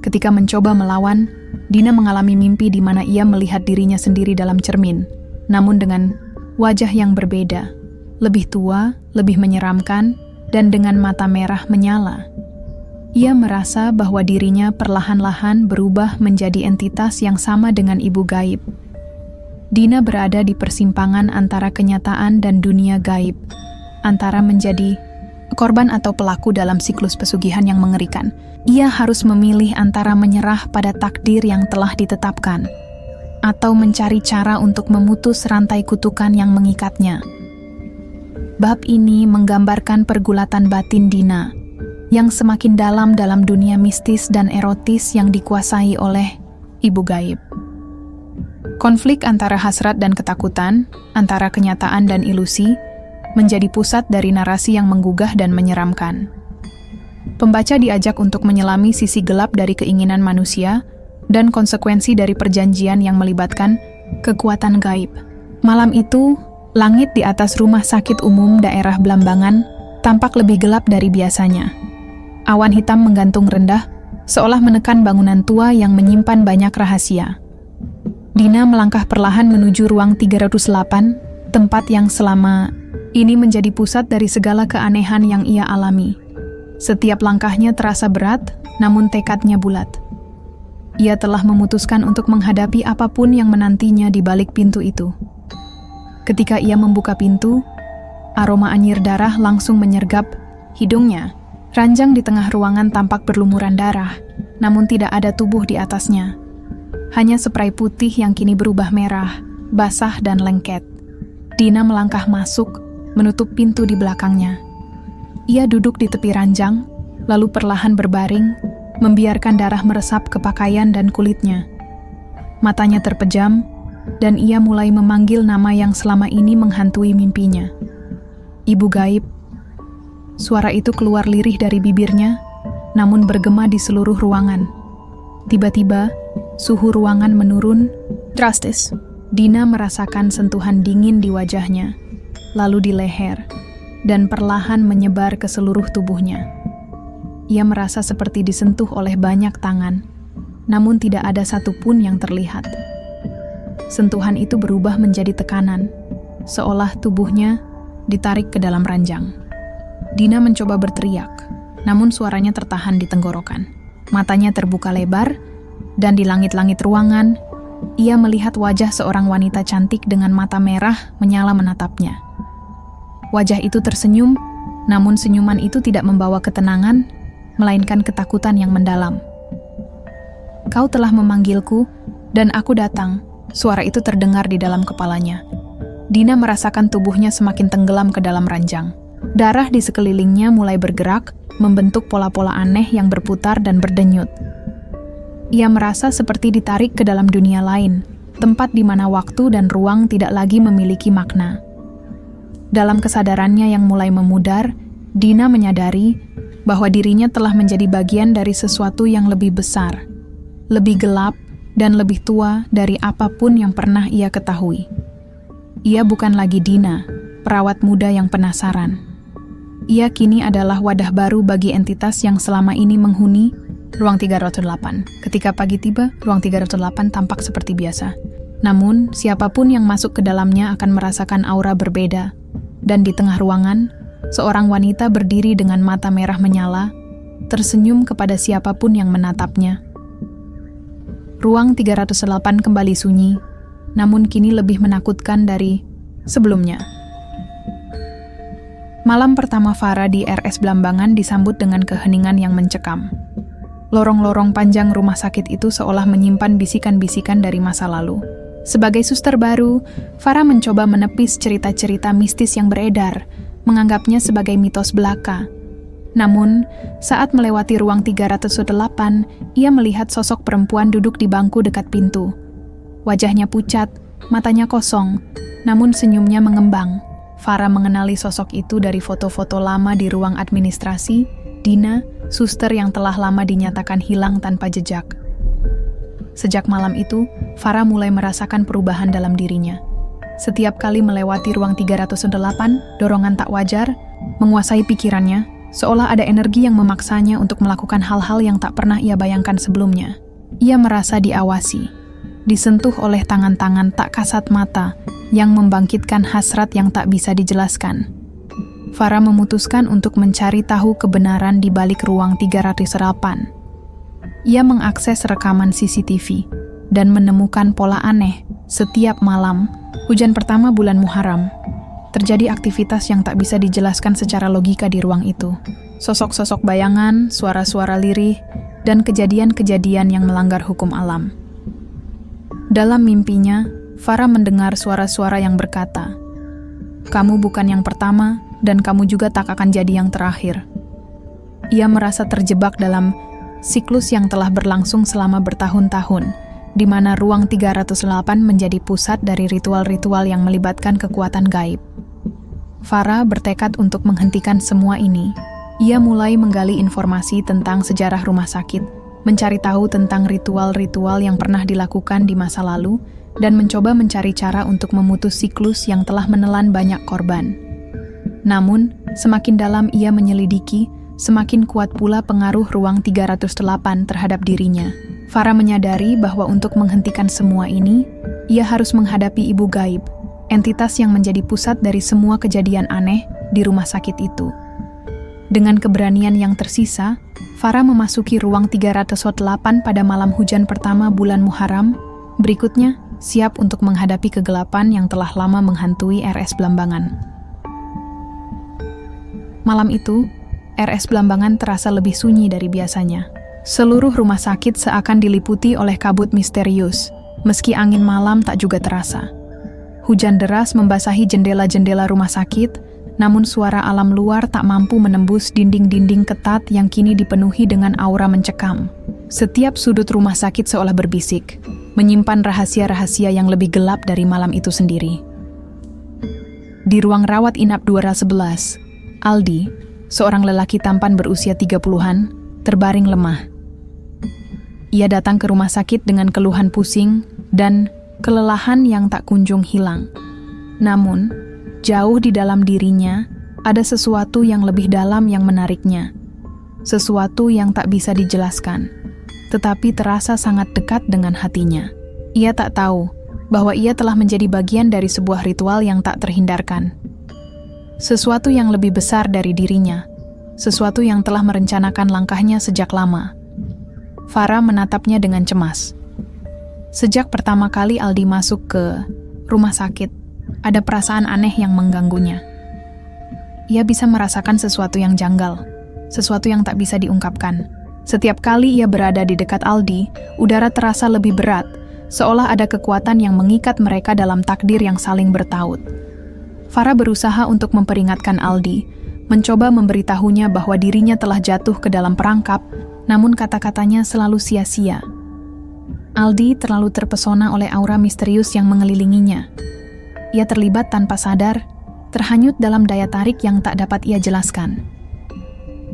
Ketika mencoba melawan, Dina mengalami mimpi di mana ia melihat dirinya sendiri dalam cermin, namun dengan wajah yang berbeda, lebih tua, lebih menyeramkan, dan dengan mata merah menyala. Ia merasa bahwa dirinya perlahan-lahan berubah menjadi entitas yang sama dengan ibu gaib. Dina berada di persimpangan antara kenyataan dan dunia gaib, antara menjadi korban atau pelaku dalam siklus pesugihan yang mengerikan. Ia harus memilih antara menyerah pada takdir yang telah ditetapkan, atau mencari cara untuk memutus rantai kutukan yang mengikatnya. Bab ini menggambarkan pergulatan batin Dina, yang semakin dalam dunia mistis dan erotis yang dikuasai oleh ibu gaib. Konflik antara hasrat dan ketakutan, antara kenyataan dan ilusi, menjadi pusat dari narasi yang menggugah dan menyeramkan. Pembaca diajak untuk menyelami sisi gelap dari keinginan manusia dan konsekuensi dari perjanjian yang melibatkan kekuatan gaib. Malam itu, langit di atas rumah sakit umum daerah Blambangan tampak lebih gelap dari biasanya. Awan hitam menggantung rendah, seolah menekan bangunan tua yang menyimpan banyak rahasia. Dina melangkah perlahan menuju ruang 308, tempat yang selama ini menjadi pusat dari segala keanehan yang ia alami. Setiap langkahnya terasa berat, namun tekadnya bulat. Ia telah memutuskan untuk menghadapi apapun yang menantinya di balik pintu itu. Ketika ia membuka pintu, aroma anyir darah langsung menyergap hidungnya. Ranjang di tengah ruangan tampak berlumuran darah, namun tidak ada tubuh di atasnya. Hanya spray putih yang kini berubah merah, basah dan lengket. Dina melangkah masuk, menutup pintu di belakangnya. Ia duduk di tepi ranjang, lalu perlahan berbaring, membiarkan darah meresap ke pakaian dan kulitnya. Matanya terpejam, dan ia mulai memanggil nama yang selama ini menghantui mimpinya. Ibu gaib. Suara itu keluar lirih dari bibirnya, namun bergema di seluruh ruangan. Tiba-tiba, suhu ruangan menurun drastis. Dina merasakan sentuhan dingin di wajahnya, lalu di leher, dan perlahan menyebar ke seluruh tubuhnya. Ia merasa seperti disentuh oleh banyak tangan, namun tidak ada satupun yang terlihat. Sentuhan itu berubah menjadi tekanan, seolah tubuhnya ditarik ke dalam ranjang. Dina mencoba berteriak, namun suaranya tertahan di tenggorokan. Matanya terbuka lebar, dan di langit-langit ruangan, ia melihat wajah seorang wanita cantik dengan mata merah menyala menatapnya. Wajah itu tersenyum, namun senyuman itu tidak membawa ketenangan, melainkan ketakutan yang mendalam. "Kau telah memanggilku, dan aku datang," suara itu terdengar di dalam kepalanya. Dina merasakan tubuhnya semakin tenggelam ke dalam ranjang. Darah di sekelilingnya mulai bergerak, membentuk pola-pola aneh yang berputar dan berdenyut. Ia merasa seperti ditarik ke dalam dunia lain, tempat di mana waktu dan ruang tidak lagi memiliki makna. Dalam kesadarannya yang mulai memudar, Dina menyadari bahwa dirinya telah menjadi bagian dari sesuatu yang lebih besar, lebih gelap, dan lebih tua dari apapun yang pernah ia ketahui. Ia bukan lagi Dina, perawat muda yang penasaran. Ia kini adalah wadah baru bagi entitas yang selama ini menghuni ruang 308. Ketika pagi tiba, ruang 308 tampak seperti biasa. Namun, siapapun yang masuk ke dalamnya akan merasakan aura berbeda. Dan di tengah ruangan, seorang wanita berdiri dengan mata merah menyala, tersenyum kepada siapapun yang menatapnya. Ruang 308 kembali sunyi, namun kini lebih menakutkan dari sebelumnya. Malam pertama Farah di RS Blambangan disambut dengan keheningan yang mencekam. Lorong-lorong panjang rumah sakit itu seolah menyimpan bisikan-bisikan dari masa lalu. Sebagai suster baru, Farah mencoba menepis cerita-cerita mistis yang beredar, menganggapnya sebagai mitos belaka. Namun, saat melewati ruang 308, ia melihat sosok perempuan duduk di bangku dekat pintu. Wajahnya pucat, matanya kosong, namun senyumnya mengembang. Farah mengenali sosok itu dari foto-foto lama di ruang administrasi, Dina, suster yang telah lama dinyatakan hilang tanpa jejak. Sejak malam itu, Farah mulai merasakan perubahan dalam dirinya. Setiap kali melewati ruang 308, dorongan tak wajar menguasai pikirannya, seolah ada energi yang memaksanya untuk melakukan hal-hal yang tak pernah ia bayangkan sebelumnya. Ia merasa diawasi, disentuh oleh tangan-tangan tak kasat mata yang membangkitkan hasrat yang tak bisa dijelaskan. Farah memutuskan untuk mencari tahu kebenaran di balik ruang 308. Ia mengakses rekaman CCTV dan menemukan pola aneh. Setiap malam, hujan pertama bulan Muharram, terjadi aktivitas yang tak bisa dijelaskan secara logika di ruang itu. Sosok-sosok bayangan, suara-suara lirih, dan kejadian-kejadian yang melanggar hukum alam. Dalam mimpinya, Farah mendengar suara-suara yang berkata, "Kamu bukan yang pertama, dan kamu juga tak akan jadi yang terakhir." Ia merasa terjebak dalam siklus yang telah berlangsung selama bertahun-tahun, di mana ruang 308 menjadi pusat dari ritual-ritual yang melibatkan kekuatan gaib. Farah bertekad untuk menghentikan semua ini. Ia mulai menggali informasi tentang sejarah rumah sakit, mencari tahu tentang ritual-ritual yang pernah dilakukan di masa lalu, dan mencoba mencari cara untuk memutus siklus yang telah menelan banyak korban. Namun, semakin dalam ia menyelidiki, semakin kuat pula pengaruh ruang 308 terhadap dirinya. Farah menyadari bahwa untuk menghentikan semua ini, ia harus menghadapi ibu gaib, entitas yang menjadi pusat dari semua kejadian aneh di rumah sakit itu. Dengan keberanian yang tersisa, Farah memasuki ruang 308 pada malam hujan pertama bulan Muharram. Berikutnya, siap untuk menghadapi kegelapan yang telah lama menghantui RS Blambangan. Malam itu, RS Blambangan terasa lebih sunyi dari biasanya. Seluruh rumah sakit seakan diliputi oleh kabut misterius, meski angin malam tak juga terasa. Hujan deras membasahi jendela-jendela rumah sakit, namun suara alam luar tak mampu menembus dinding-dinding ketat yang kini dipenuhi dengan aura mencekam. Setiap sudut rumah sakit seolah berbisik, menyimpan rahasia-rahasia yang lebih gelap dari malam itu sendiri. Di ruang rawat inap 211, Aldi, seorang lelaki tampan berusia 30-an, terbaring lemah. Ia datang ke rumah sakit dengan keluhan pusing dan kelelahan yang tak kunjung hilang. Namun, jauh di dalam dirinya, ada sesuatu yang lebih dalam yang menariknya. Sesuatu yang tak bisa dijelaskan, tetapi terasa sangat dekat dengan hatinya. Ia tak tahu bahwa ia telah menjadi bagian dari sebuah ritual yang tak terhindarkan. Sesuatu yang lebih besar dari dirinya, sesuatu yang telah merencanakan langkahnya sejak lama. Farah menatapnya dengan cemas. Sejak pertama kali Aldi masuk ke rumah sakit, ada perasaan aneh yang mengganggunya. Ia bisa merasakan sesuatu yang janggal, sesuatu yang tak bisa diungkapkan. Setiap kali ia berada di dekat Aldi, udara terasa lebih berat, seolah ada kekuatan yang mengikat mereka dalam takdir yang saling bertaut. Farah berusaha untuk memperingatkan Aldi, mencoba memberitahunya bahwa dirinya telah jatuh ke dalam perangkap, namun kata-katanya selalu sia-sia. Aldi terlalu terpesona oleh aura misterius yang mengelilinginya. Ia terlibat tanpa sadar, terhanyut dalam daya tarik yang tak dapat ia jelaskan.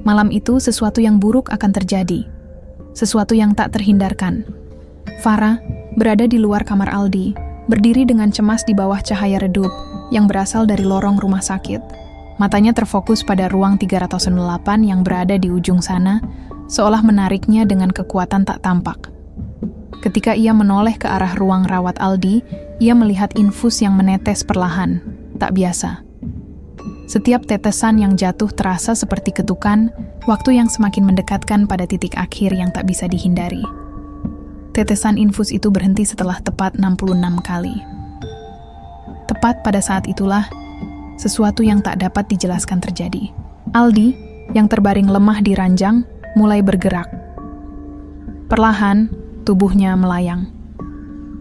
Malam itu sesuatu yang buruk akan terjadi, sesuatu yang tak terhindarkan. Farah berada di luar kamar Aldi, berdiri dengan cemas di bawah cahaya redup yang berasal dari lorong rumah sakit. Matanya terfokus pada ruang 308 yang berada di ujung sana, seolah menariknya dengan kekuatan tak tampak. Ketika ia menoleh ke arah ruang rawat Aldi, ia melihat infus yang menetes perlahan, tak biasa. Setiap tetesan yang jatuh terasa seperti ketukan, waktu yang semakin mendekatkan pada titik akhir yang tak bisa dihindari. Tetesan infus itu berhenti setelah tepat 66 kali. Tepat pada saat itulah, sesuatu yang tak dapat dijelaskan terjadi. Aldi, yang terbaring lemah di ranjang, mulai bergerak. Perlahan, tubuhnya melayang.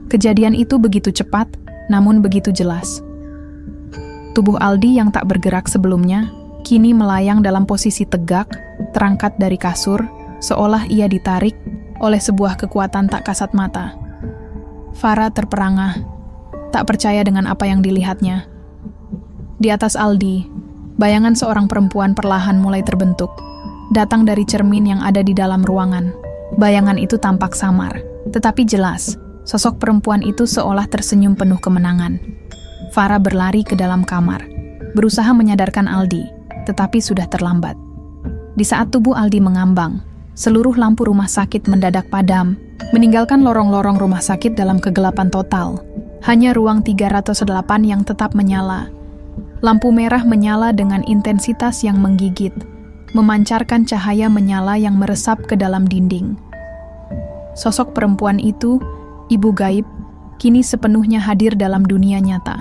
Kejadian itu begitu cepat, namun begitu jelas. Tubuh Aldi yang tak bergerak sebelumnya, kini melayang dalam posisi tegak, terangkat dari kasur, seolah ia ditarik oleh sebuah kekuatan tak kasat mata. Farah terperangah, tak percaya dengan apa yang dilihatnya. Di atas Aldi, bayangan seorang perempuan perlahan mulai terbentuk, datang dari cermin yang ada di dalam ruangan. Bayangan itu tampak samar, tetapi jelas, sosok perempuan itu seolah tersenyum penuh kemenangan. Farah berlari ke dalam kamar, berusaha menyadarkan Aldi, tetapi sudah terlambat. Di saat tubuh Aldi mengambang, seluruh lampu rumah sakit mendadak padam, meninggalkan lorong-lorong rumah sakit dalam kegelapan total. Hanya ruang 308 yang tetap menyala. Lampu merah menyala dengan intensitas yang menggigit, memancarkan cahaya menyala yang meresap ke dalam dinding. Sosok perempuan itu, ibu gaib, kini sepenuhnya hadir dalam dunia nyata.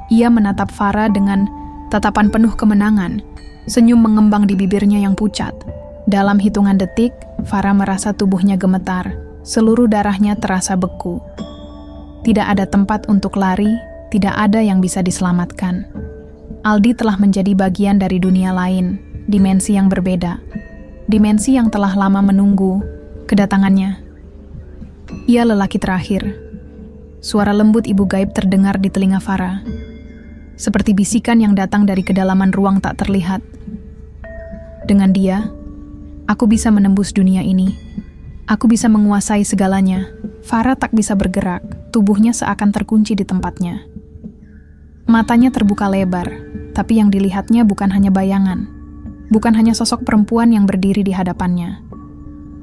Ia menatap Farah dengan tatapan penuh kemenangan, senyum mengembang di bibirnya yang pucat. Dalam hitungan detik, Farah merasa tubuhnya gemetar, seluruh darahnya terasa beku. Tidak ada tempat untuk lari, tidak ada yang bisa diselamatkan. Aldi telah menjadi bagian dari dunia lain, dimensi yang berbeda. Dimensi yang telah lama menunggu kedatangannya. Ia lelaki terakhir. Suara lembut ibu gaib terdengar di telinga Farah, seperti bisikan yang datang dari kedalaman ruang tak terlihat. Dengan dia, aku bisa menembus dunia ini. Aku bisa menguasai segalanya. Farah tak bisa bergerak, tubuhnya seakan terkunci di tempatnya. Matanya terbuka lebar, tapi yang dilihatnya bukan hanya bayangan. Bukan hanya sosok perempuan yang berdiri di hadapannya.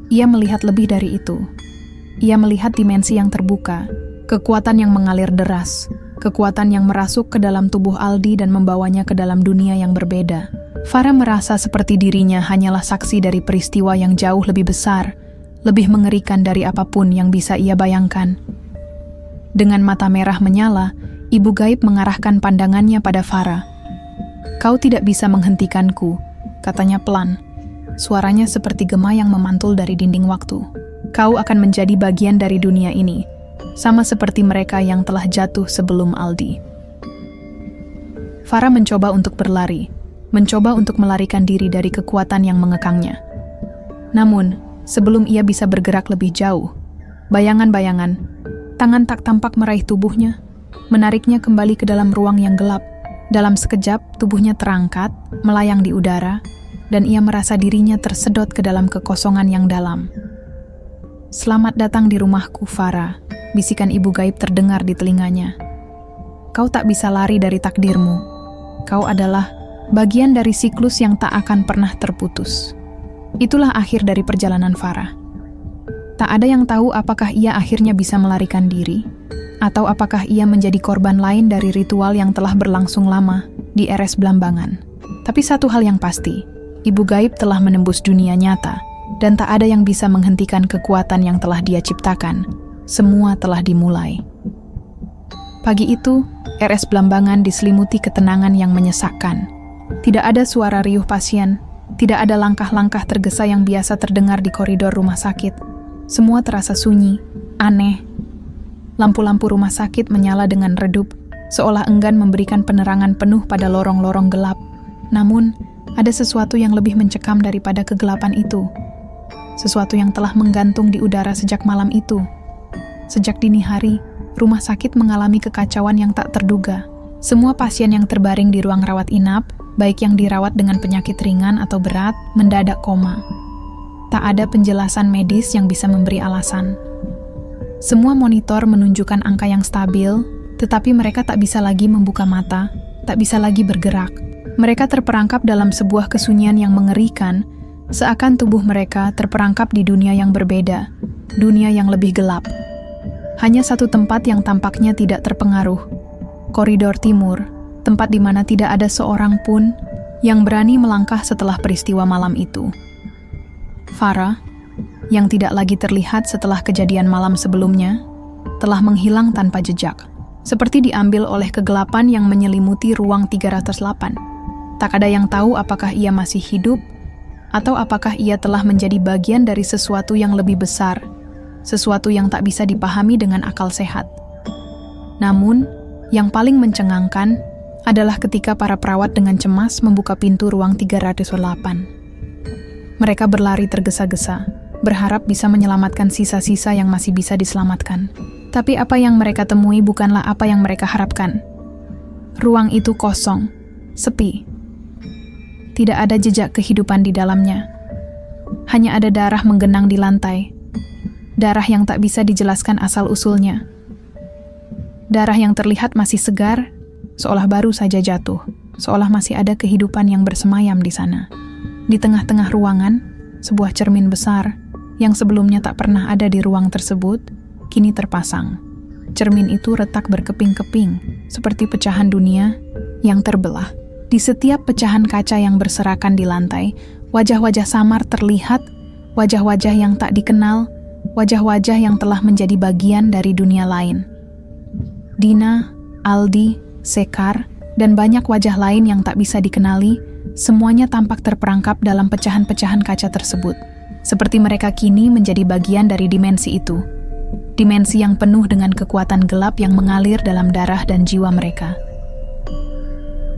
Ia melihat lebih dari itu. Ia melihat dimensi yang terbuka, kekuatan yang mengalir deras, kekuatan yang merasuk ke dalam tubuh Aldi dan membawanya ke dalam dunia yang berbeda. Farah merasa seperti dirinya hanyalah saksi dari peristiwa yang jauh lebih besar, lebih mengerikan dari apapun yang bisa ia bayangkan. Dengan mata merah menyala, ibu gaib mengarahkan pandangannya pada Farah. "Kau tidak bisa menghentikanku," katanya pelan. Suaranya seperti gema yang memantul dari dinding waktu. "Kau akan menjadi bagian dari dunia ini, sama seperti mereka yang telah jatuh sebelum Aldi." Farah mencoba untuk berlari, mencoba untuk melarikan diri dari kekuatan yang mengekangnya. Namun, sebelum ia bisa bergerak lebih jauh, bayangan-bayangan, tangan tak tampak meraih tubuhnya, menariknya kembali ke dalam ruang yang gelap. Dalam sekejap, tubuhnya terangkat, melayang di udara, dan ia merasa dirinya tersedot ke dalam kekosongan yang dalam. "Selamat datang di rumahku, Farah," bisikan ibu gaib terdengar di telinganya. "Kau tak bisa lari dari takdirmu. Kau adalah bagian dari siklus yang tak akan pernah terputus." Itulah akhir dari perjalanan Farah. Tak ada yang tahu apakah ia akhirnya bisa melarikan diri, atau apakah ia menjadi korban lain dari ritual yang telah berlangsung lama di RS Blambangan. Tapi satu hal yang pasti, ibu gaib telah menembus dunia nyata, dan tak ada yang bisa menghentikan kekuatan yang telah dia ciptakan. Semua telah dimulai. Pagi itu, RS Blambangan diselimuti ketenangan yang menyesakkan. Tidak ada suara riuh pasien, tidak ada langkah-langkah tergesa yang biasa terdengar di koridor rumah sakit. Semua terasa sunyi, aneh. Lampu-lampu rumah sakit menyala dengan redup, seolah enggan memberikan penerangan penuh pada lorong-lorong gelap. Namun, ada sesuatu yang lebih mencekam daripada kegelapan itu. Sesuatu yang telah menggantung di udara sejak malam itu. Sejak dini hari, rumah sakit mengalami kekacauan yang tak terduga. Semua pasien yang terbaring di ruang rawat inap, baik yang dirawat dengan penyakit ringan atau berat, mendadak koma. Tak ada penjelasan medis yang bisa memberi alasan. Semua monitor menunjukkan angka yang stabil, tetapi mereka tak bisa lagi membuka mata, tak bisa lagi bergerak. Mereka terperangkap dalam sebuah kesunyian yang mengerikan, seakan tubuh mereka terperangkap di dunia yang berbeda, dunia yang lebih gelap. Hanya satu tempat yang tampaknya tidak terpengaruh, koridor timur, tempat di mana tidak ada seorang pun yang berani melangkah setelah peristiwa malam itu. Farah, yang tidak lagi terlihat setelah kejadian malam sebelumnya, telah menghilang tanpa jejak, seperti diambil oleh kegelapan yang menyelimuti ruang 308. Tak ada yang tahu apakah ia masih hidup, atau apakah ia telah menjadi bagian dari sesuatu yang lebih besar, sesuatu yang tak bisa dipahami dengan akal sehat. Namun, yang paling mencengangkan adalah ketika para perawat dengan cemas membuka pintu ruang 308. Mereka berlari tergesa-gesa, berharap bisa menyelamatkan sisa-sisa yang masih bisa diselamatkan. Tapi apa yang mereka temui bukanlah apa yang mereka harapkan. Ruang itu kosong, sepi. Tidak ada jejak kehidupan di dalamnya. Hanya ada darah menggenang di lantai. Darah yang tak bisa dijelaskan asal-usulnya. Darah yang terlihat masih segar, seolah baru saja jatuh, seolah masih ada kehidupan yang bersemayam di sana. Di tengah-tengah ruangan, sebuah cermin besar yang sebelumnya tak pernah ada di ruang tersebut, kini terpasang. Cermin itu retak berkeping-keping, seperti pecahan dunia yang terbelah. Di setiap pecahan kaca yang berserakan di lantai, wajah-wajah samar terlihat, wajah-wajah yang tak dikenal, wajah-wajah yang telah menjadi bagian dari dunia lain. Dina, Aldi, Sekar, dan banyak wajah lain yang tak bisa dikenali, semuanya tampak terperangkap dalam pecahan-pecahan kaca tersebut. Seperti mereka kini menjadi bagian dari dimensi itu. Dimensi yang penuh dengan kekuatan gelap yang mengalir dalam darah dan jiwa mereka.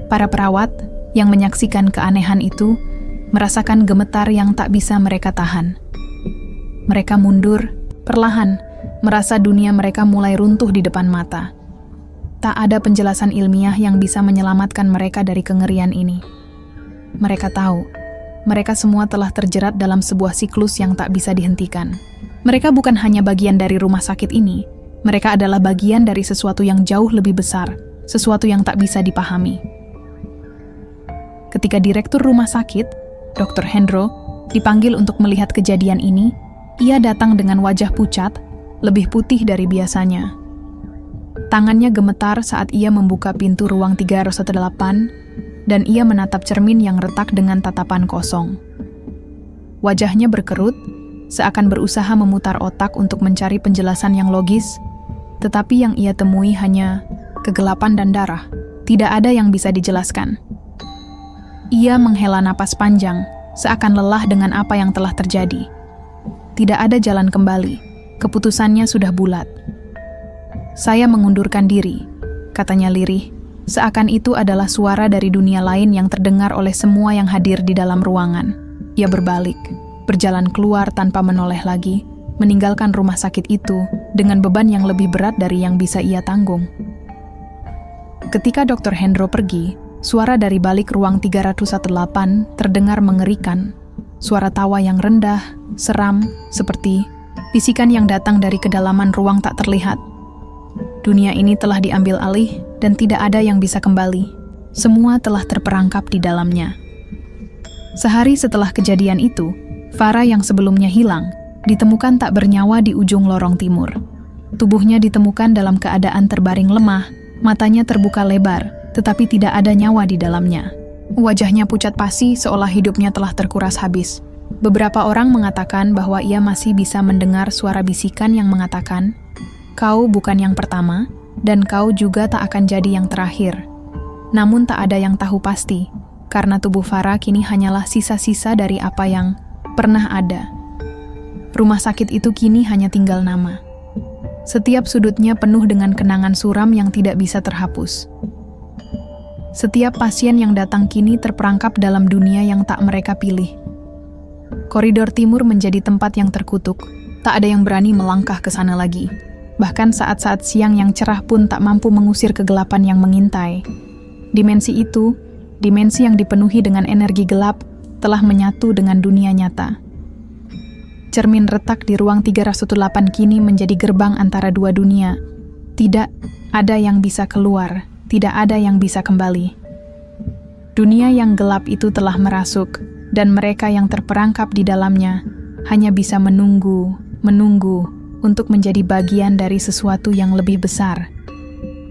Para perawat yang menyaksikan keanehan itu merasakan gemetar yang tak bisa mereka tahan. Mereka mundur, perlahan, merasa dunia mereka mulai runtuh di depan mata. Tak ada penjelasan ilmiah yang bisa menyelamatkan mereka dari kengerian ini. Mereka tahu, mereka semua telah terjerat dalam sebuah siklus yang tak bisa dihentikan. Mereka bukan hanya bagian dari rumah sakit ini, mereka adalah bagian dari sesuatu yang jauh lebih besar, sesuatu yang tak bisa dipahami. Ketika direktur rumah sakit, Dr. Hendro, dipanggil untuk melihat kejadian ini, ia datang dengan wajah pucat, lebih putih dari biasanya. Tangannya gemetar saat ia membuka pintu ruang 308, dan ia menatap cermin yang retak dengan tatapan kosong. Wajahnya berkerut, seakan berusaha memutar otak untuk mencari penjelasan yang logis, tetapi yang ia temui hanya kegelapan dan darah. Tidak ada yang bisa dijelaskan. Ia menghela napas panjang, seakan lelah dengan apa yang telah terjadi. Tidak ada jalan kembali, keputusannya sudah bulat. "Saya mengundurkan diri," katanya lirih, seakan itu adalah suara dari dunia lain yang terdengar oleh semua yang hadir di dalam ruangan. Ia berbalik, berjalan keluar tanpa menoleh lagi, meninggalkan rumah sakit itu dengan beban yang lebih berat dari yang bisa ia tanggung. Ketika Dr. Hendro pergi, suara dari balik ruang 308 terdengar mengerikan. Suara tawa yang rendah, seram, seperti bisikan yang datang dari kedalaman ruang tak terlihat. Dunia ini telah diambil alih dan tidak ada yang bisa kembali. Semua telah terperangkap di dalamnya. Sehari setelah kejadian itu, Farah yang sebelumnya hilang, ditemukan tak bernyawa di ujung lorong timur. Tubuhnya ditemukan dalam keadaan terbaring lemah, matanya terbuka lebar, tetapi tidak ada nyawa di dalamnya. Wajahnya pucat pasi seolah hidupnya telah terkuras habis. Beberapa orang mengatakan bahwa ia masih bisa mendengar suara bisikan yang mengatakan, "Kau bukan yang pertama, dan kau juga tak akan jadi yang terakhir." Namun tak ada yang tahu pasti, karena tubuh Farah kini hanyalah sisa-sisa dari apa yang pernah ada. Rumah sakit itu kini hanya tinggal nama. Setiap sudutnya penuh dengan kenangan suram yang tidak bisa terhapus. Setiap pasien yang datang kini terperangkap dalam dunia yang tak mereka pilih. Koridor timur menjadi tempat yang terkutuk, tak ada yang berani melangkah ke sana lagi. Bahkan saat-saat siang yang cerah pun tak mampu mengusir kegelapan yang mengintai. Dimensi itu, dimensi yang dipenuhi dengan energi gelap, telah menyatu dengan dunia nyata. Cermin retak di ruang 308 kini menjadi gerbang antara dua dunia. Tidak ada yang bisa keluar, tidak ada yang bisa kembali. Dunia yang gelap itu telah merasuk, dan mereka yang terperangkap di dalamnya hanya bisa menunggu untuk menjadi bagian dari sesuatu yang lebih besar,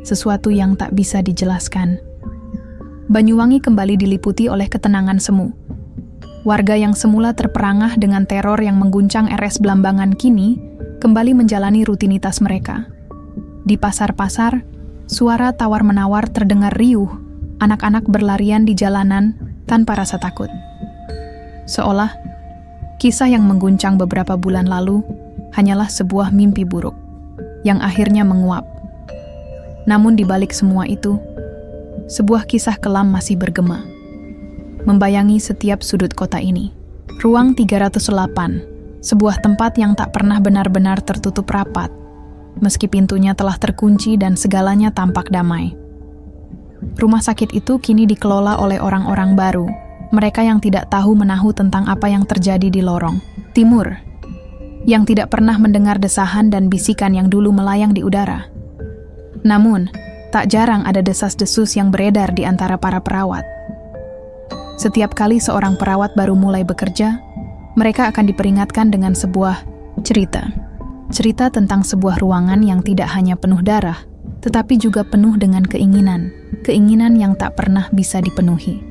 sesuatu yang tak bisa dijelaskan. Banyuwangi kembali diliputi oleh ketenangan semu. Warga yang semula terperangah dengan teror yang mengguncang RS Blambangan kini kembali menjalani rutinitas mereka. Di pasar-pasar, suara tawar-menawar terdengar riuh, anak-anak berlarian di jalanan tanpa rasa takut. Seolah kisah yang mengguncang beberapa bulan lalu hanyalah sebuah mimpi buruk yang akhirnya menguap. Namun di balik semua itu, sebuah kisah kelam masih bergema, membayangi setiap sudut kota ini. Ruang 308, sebuah tempat yang tak pernah benar-benar tertutup rapat, meski pintunya telah terkunci dan segalanya tampak damai. Rumah sakit itu kini dikelola oleh orang-orang baru, mereka yang tidak tahu menahu tentang apa yang terjadi di lorong timur, yang tidak pernah mendengar desahan dan bisikan yang dulu melayang di udara. Namun, tak jarang ada desas-desus yang beredar di antara para perawat. Setiap kali seorang perawat baru mulai bekerja, mereka akan diperingatkan dengan sebuah cerita. Cerita tentang sebuah ruangan yang tidak hanya penuh darah, tetapi juga penuh dengan keinginan yang tak pernah bisa dipenuhi.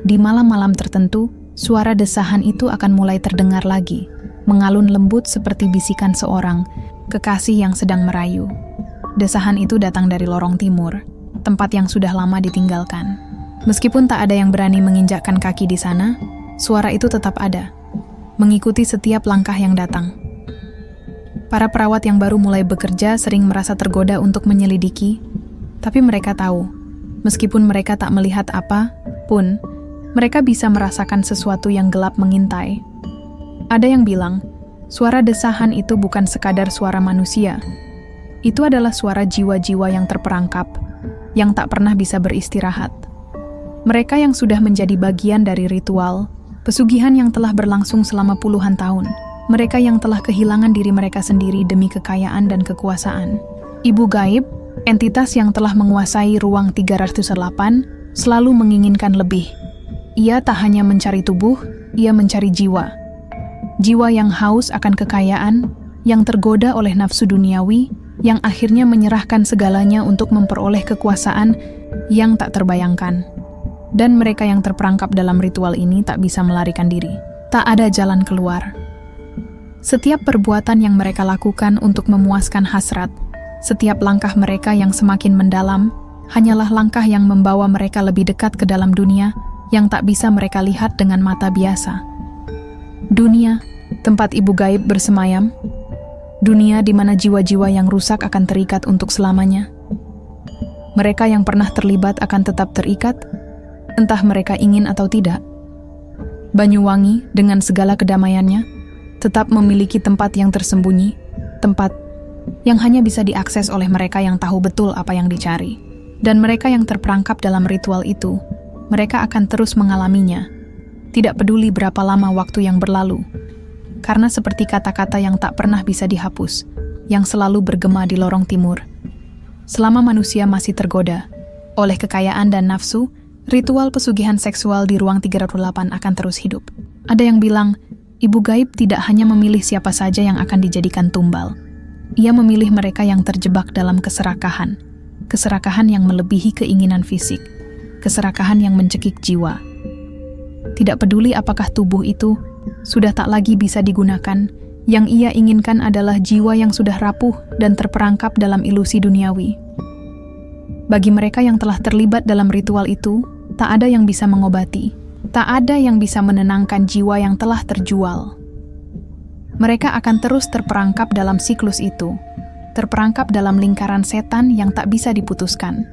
Di malam-malam tertentu, suara desahan itu akan mulai terdengar lagi, mengalun lembut seperti bisikan seorang kekasih yang sedang merayu. Desahan itu datang dari lorong timur, tempat yang sudah lama ditinggalkan. Meskipun tak ada yang berani menginjakkan kaki di sana, suara itu tetap ada, mengikuti setiap langkah yang datang. Para perawat yang baru mulai bekerja sering merasa tergoda untuk menyelidiki, tapi mereka tahu, meskipun mereka tak melihat apa pun, mereka bisa merasakan sesuatu yang gelap mengintai. Ada yang bilang, suara desahan itu bukan sekadar suara manusia. Itu adalah suara jiwa-jiwa yang terperangkap, yang tak pernah bisa beristirahat. Mereka yang sudah menjadi bagian dari ritual, pesugihan yang telah berlangsung selama puluhan tahun. Mereka yang telah kehilangan diri mereka sendiri demi kekayaan dan kekuasaan. Ibu gaib, entitas yang telah menguasai ruang 308, selalu menginginkan lebih. Ia tak hanya mencari tubuh, ia mencari jiwa. Jiwa yang haus akan kekayaan, yang tergoda oleh nafsu duniawi, yang akhirnya menyerahkan segalanya untuk memperoleh kekuasaan yang tak terbayangkan. Dan mereka yang terperangkap dalam ritual ini tak bisa melarikan diri. Tak ada jalan keluar. Setiap perbuatan yang mereka lakukan untuk memuaskan hasrat, setiap langkah mereka yang semakin mendalam, hanyalah langkah yang membawa mereka lebih dekat ke dalam dunia yang tak bisa mereka lihat dengan mata biasa. Dunia, tempat ibu gaib bersemayam. Dunia di mana jiwa-jiwa yang rusak akan terikat untuk selamanya. Mereka yang pernah terlibat akan tetap terikat, entah mereka ingin atau tidak. Banyuwangi, dengan segala kedamaiannya, tetap memiliki tempat yang tersembunyi, tempat yang hanya bisa diakses oleh mereka yang tahu betul apa yang dicari. Dan mereka yang terperangkap dalam ritual itu, mereka akan terus mengalaminya, tidak peduli berapa lama waktu yang berlalu. Karena seperti kata-kata yang tak pernah bisa dihapus, yang selalu bergema di lorong timur. Selama manusia masih tergoda oleh kekayaan dan nafsu, ritual pesugihan seksual di ruang 308 akan terus hidup. Ada yang bilang, ibu gaib tidak hanya memilih siapa saja yang akan dijadikan tumbal. Ia memilih mereka yang terjebak dalam keserakahan. Keserakahan yang melebihi keinginan fisik. Keserakahan yang mencekik jiwa. Tidak peduli apakah tubuh itu sudah tak lagi bisa digunakan, yang ia inginkan adalah jiwa yang sudah rapuh dan terperangkap dalam ilusi duniawi. Bagi mereka yang telah terlibat dalam ritual itu, tak ada yang bisa mengobati. Tak ada yang bisa menenangkan jiwa yang telah terjual. Mereka akan terus terperangkap dalam siklus itu, terperangkap dalam lingkaran setan yang tak bisa diputuskan.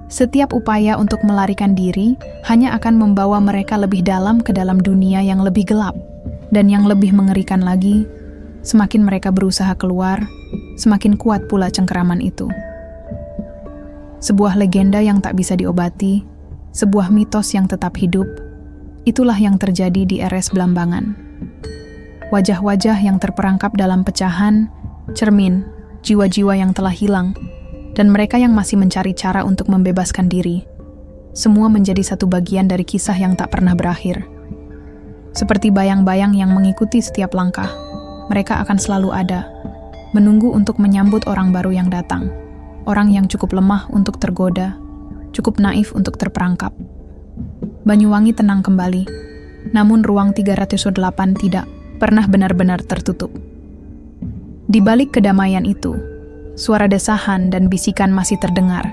Setiap upaya untuk melarikan diri hanya akan membawa mereka lebih dalam ke dalam dunia yang lebih gelap. Dan yang lebih mengerikan lagi, semakin mereka berusaha keluar, semakin kuat pula cengkeraman itu. Sebuah legenda yang tak bisa diobati, sebuah mitos yang tetap hidup, itulah yang terjadi di RS Blambangan. Wajah-wajah yang terperangkap dalam pecahan, cermin, jiwa-jiwa yang telah hilang, dan mereka yang masih mencari cara untuk membebaskan diri. Semua menjadi satu bagian dari kisah yang tak pernah berakhir. Seperti bayang-bayang yang mengikuti setiap langkah, mereka akan selalu ada, menunggu untuk menyambut orang baru yang datang. Orang yang cukup lemah untuk tergoda, cukup naif untuk terperangkap. Banyuwangi tenang kembali, namun ruang 308 tidak pernah benar-benar tertutup. Di balik kedamaian itu, suara desahan dan bisikan masih terdengar,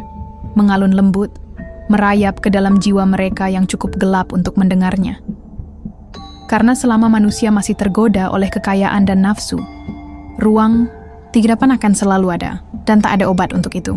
mengalun lembut, merayap ke dalam jiwa mereka yang cukup gelap untuk mendengarnya. Karena selama manusia masih tergoda oleh kekayaan dan nafsu, ruang 38 akan selalu ada, dan tak ada obat untuk itu.